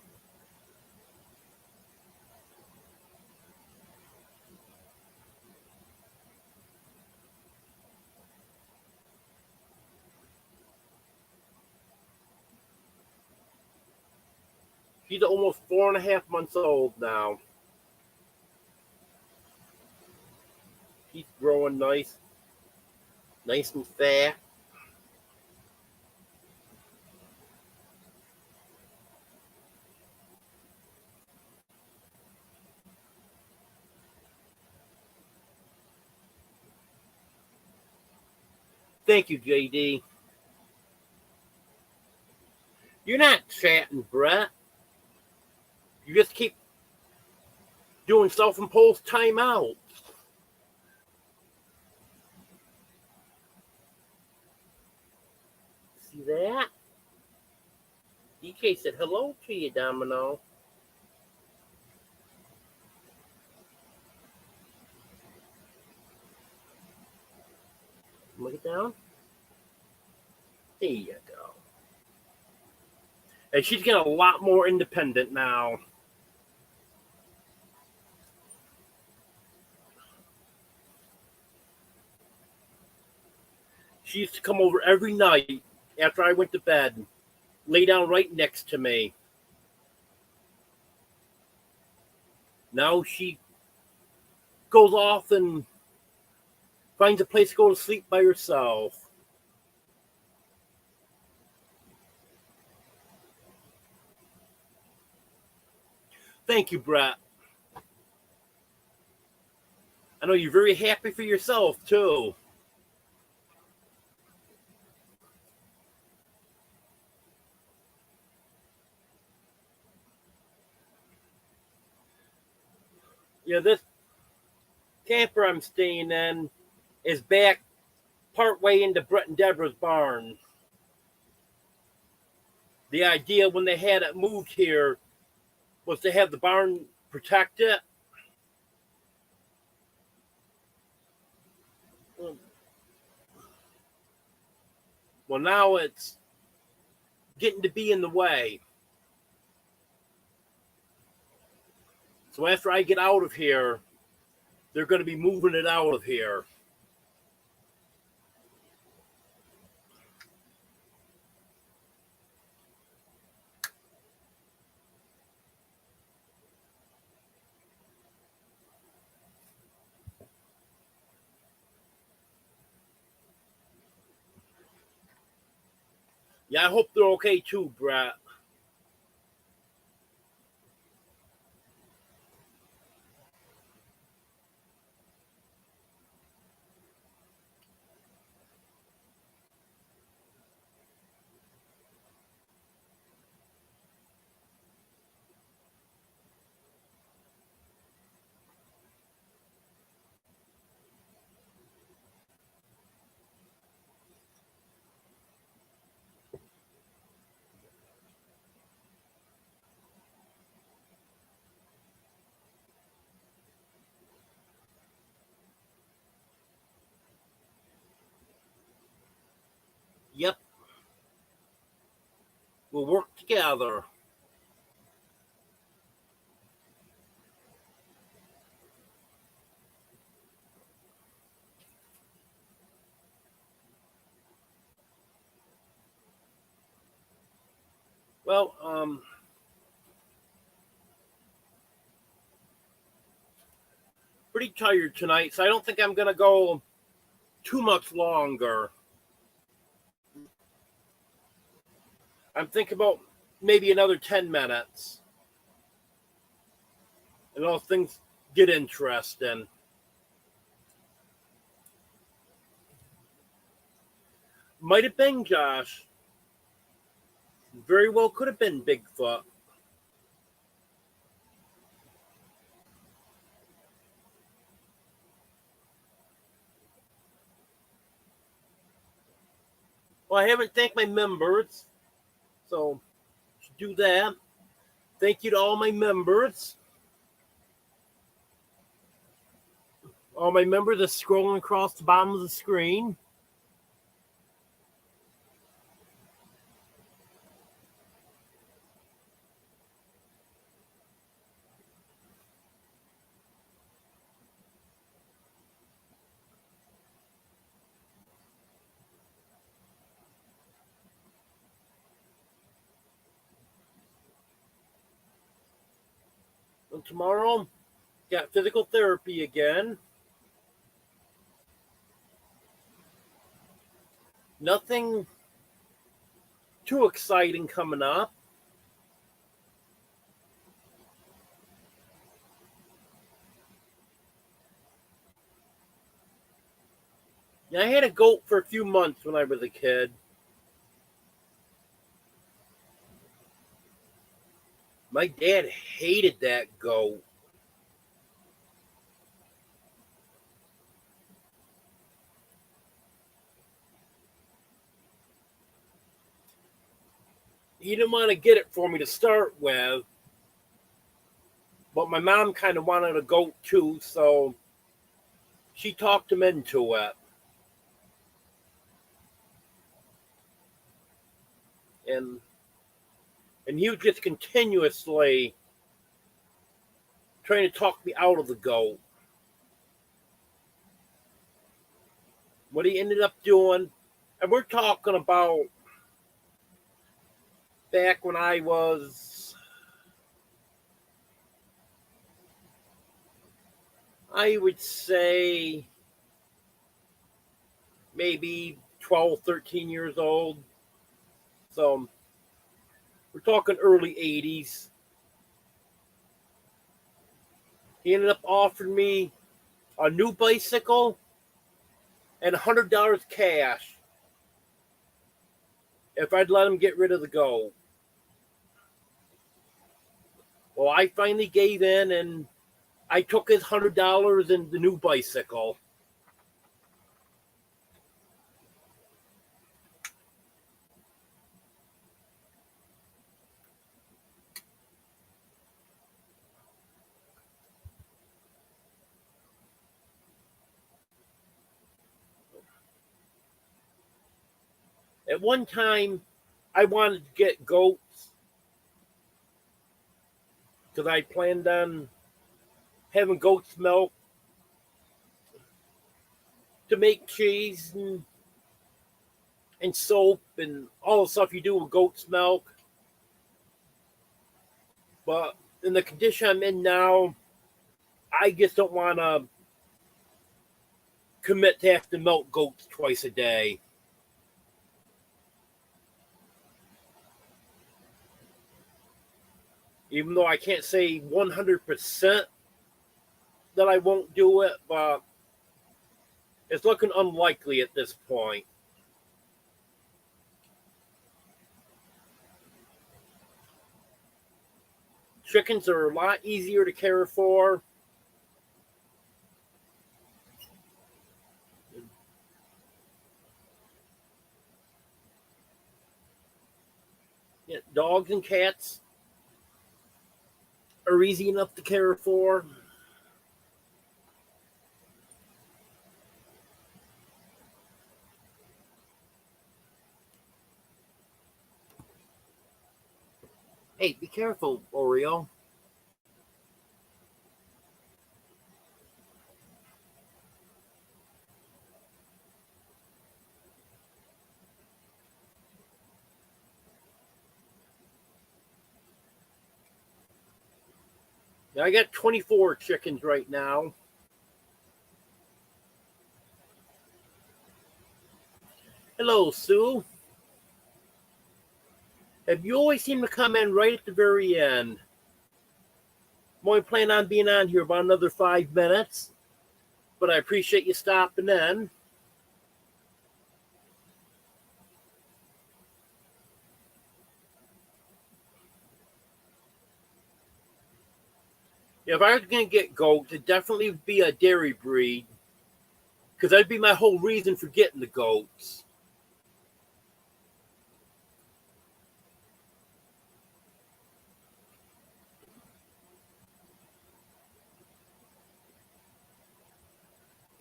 [SPEAKER 1] He's almost 4.5 months old now. He's growing nice and fat. Thank you, JD. You're not chatting, Brett. You just keep doing self-imposed timeout. See that? DK said hello to you, Domino. Look it down. There you go. And she's getting a lot more independent now. She used to come over every night after I went to bed, lay down right next to me. Now she goes off and finds a place to go to sleep by herself. Thank you, Brett. I know you're very happy for yourself, too. Yeah, this camper I'm staying in is back partway into Brett and Deborah's barn. The idea when they had it moved here was to have the barn protect it. Well, now it's getting to be in the way. So after I get out of here, they're going to be moving it out of here. Yeah, I hope they're okay too, Brett. Yep. We'll work together. Well, pretty tired tonight, so I don't think I'm going to go too much longer. I'm thinking about maybe another 10 minutes. And all things get interesting. Might have been Josh. Very well could have been Bigfoot. Well, I haven't thanked my members, so do that. Thank you to all my members. All my members are scrolling across the bottom of the screen. And tomorrow, got physical therapy again. Nothing too exciting coming up. I had a goat for a few months when I was a kid. My dad hated that goat. He didn't want to get it for me to start with, but my mom kind of wanted a goat too, so she talked him into it. And he was just continuously trying to talk me out of the goat. What he ended up doing, and we're talking about back when I was, I would say, maybe 12, 13 years old. So we're talking early 80s. He ended up offering me a new bicycle and $100 cash if I'd let him get rid of the goat. Well, I finally gave in and I took his $100 and the new bicycle. At one time, I wanted to get goats because I planned on having goat's milk to make cheese and soap and all the stuff you do with goat's milk. But in the condition I'm in now, I just don't want to commit to have to milk goats twice a day. Even though I can't say 100% that I won't do it, but it's looking unlikely at this point. Chickens are a lot easier to care for. Yeah, dogs and cats are easy enough to care for. Hey, be careful, Oreo. Now, I got 24 chickens right now. Hello, Sue. Have you always seem to come in right at the very end? I'm only planning on being on here about another 5 minutes, but I appreciate you stopping in. If I was going to get goats, it'd definitely be a dairy breed, because that'd be my whole reason for getting the goats.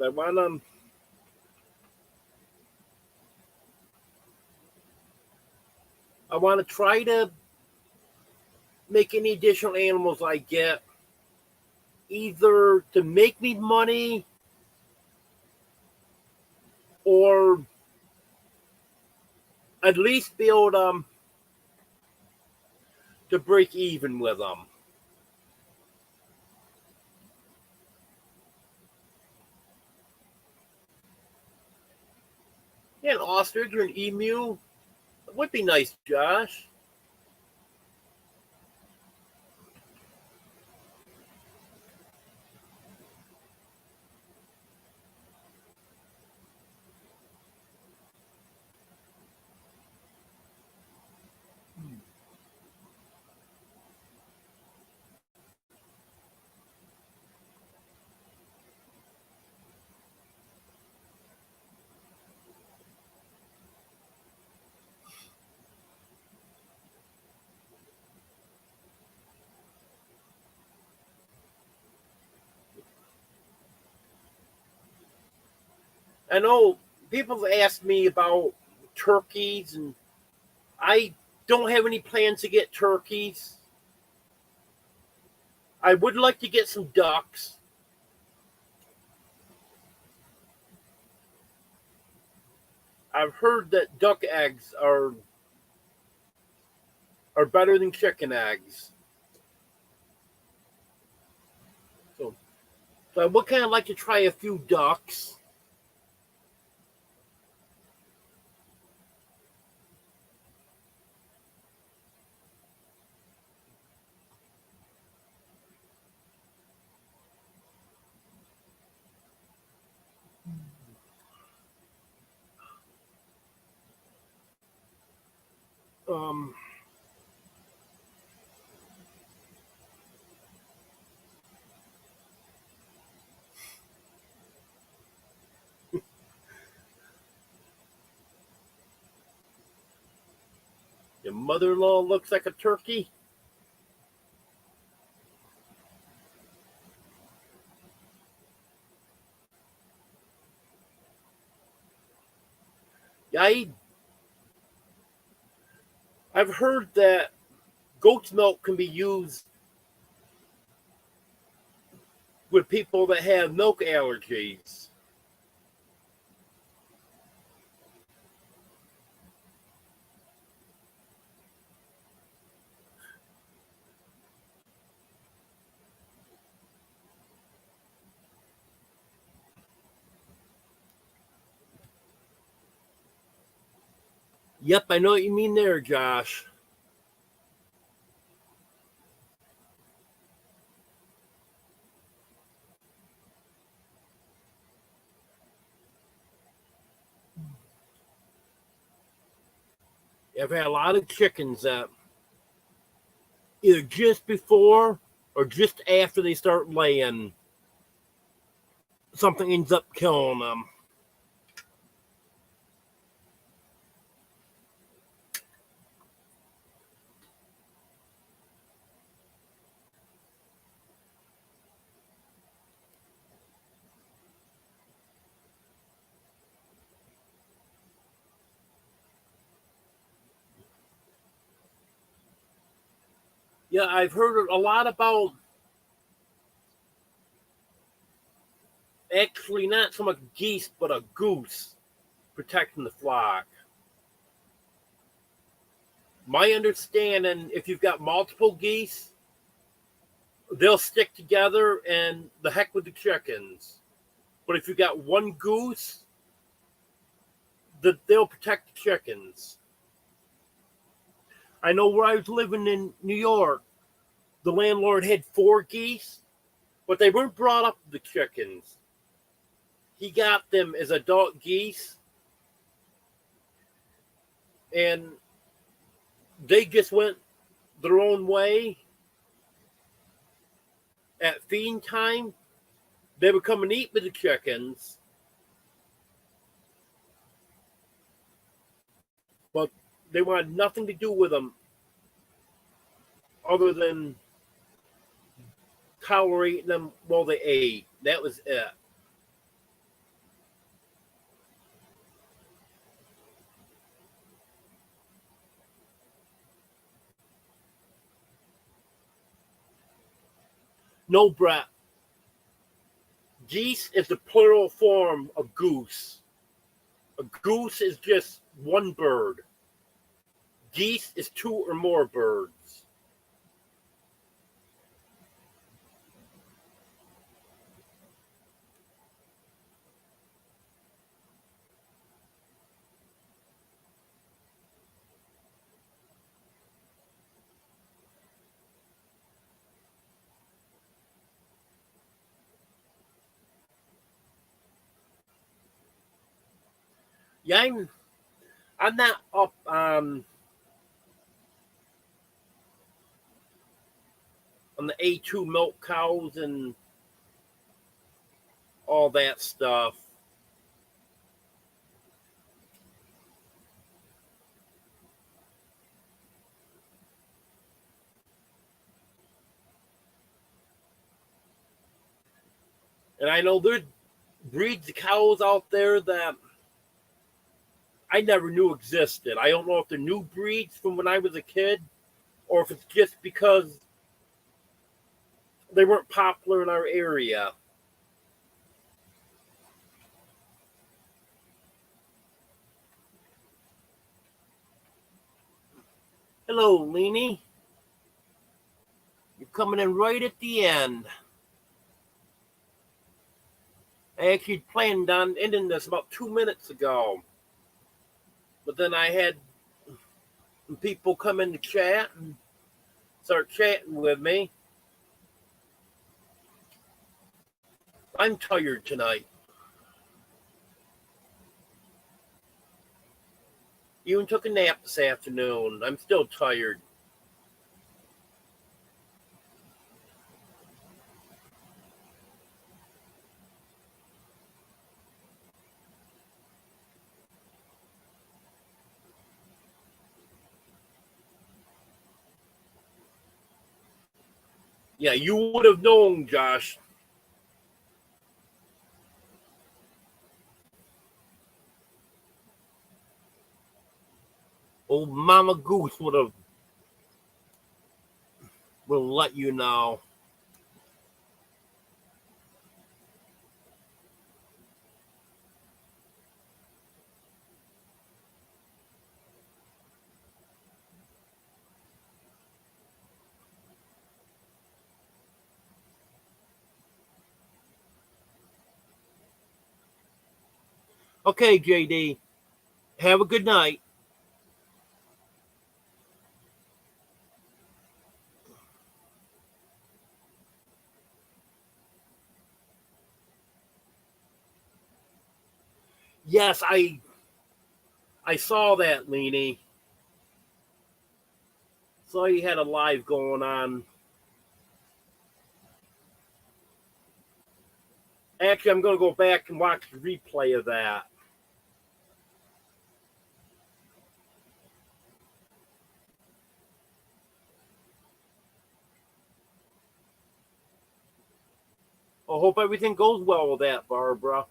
[SPEAKER 1] I want to try to make any additional animals I get either to make me money or at least be able to break even with them. Yeah, an ostrich or an emu. It would be nice, Josh. I know people have asked me about turkeys, and I don't have any plans to get turkeys. I would like to get some ducks. I've heard that duck eggs are better than chicken eggs. So, so I would kind of like to try a few ducks. Um, your mother-in-law looks like a turkey. I I've heard that goat's milk can be used with people that have milk allergies. Yep, I know what you mean there, Josh. I've had a lot of chickens that either just before or just after they start laying, something ends up killing them. Yeah, I've heard a lot about actually not so much geese, but a goose protecting the flock. My understanding, if you've got multiple geese, they'll stick together and the heck with the chickens. But if you've got one goose, they'll protect the chickens. I know where I was living in New York, the landlord had four geese, but they weren't brought up with the chickens. He got them as adult geese, and they just went their own way. At feeding time, they would come and eat with the chickens, but they wanted nothing to do with them other than tolerating them while they ate. That was it. No, Brett. Geese is the plural form of goose. A goose is just one bird. Geese is two or more birds. Yeah, I'm not up on the A2 milk cows and all that stuff. And I know there's breeds of cows out there that I never knew existed. I don't know if they're new breeds from when I was a kid or if it's just because they weren't popular in our area. Hello, Leanie. You're coming in right at the end. I actually planned on ending this about 2 minutes ago. But then I had people come in to chat and start chatting with me. I'm tired tonight. Even took a nap this afternoon. I'm still tired. Yeah, you would have known, Josh. Old Mama Goose would have let you know. Okay, JD. Have a good night. Yes, I saw that, Leanie. Saw you had a live going on. Actually, I'm going to go back and watch the replay of that. I hope everything goes well with that, Barbara.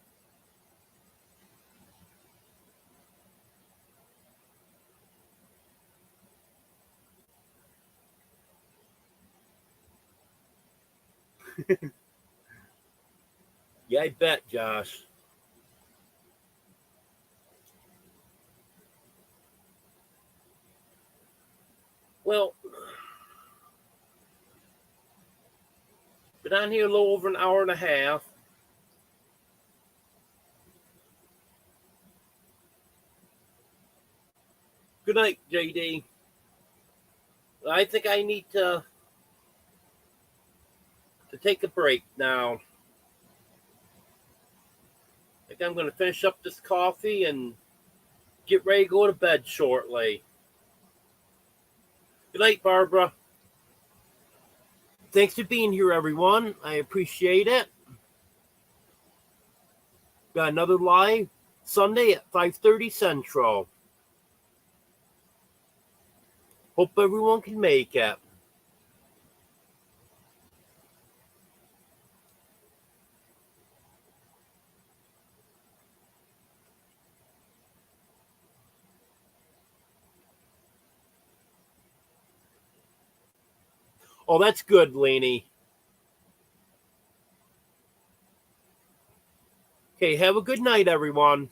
[SPEAKER 1] Yeah, I bet, Josh. Well, been on here a little over an hour and a half. Good night, JD. I think I need to take a break now. I think I'm going to finish up this coffee and get ready to go to bed shortly. Good night, Barbara. Thanks for being here, everyone. I appreciate it. Got another live Sunday at 5:30 Central. Hope everyone can make it. Oh, that's good, Laney. Okay, have a good night, everyone.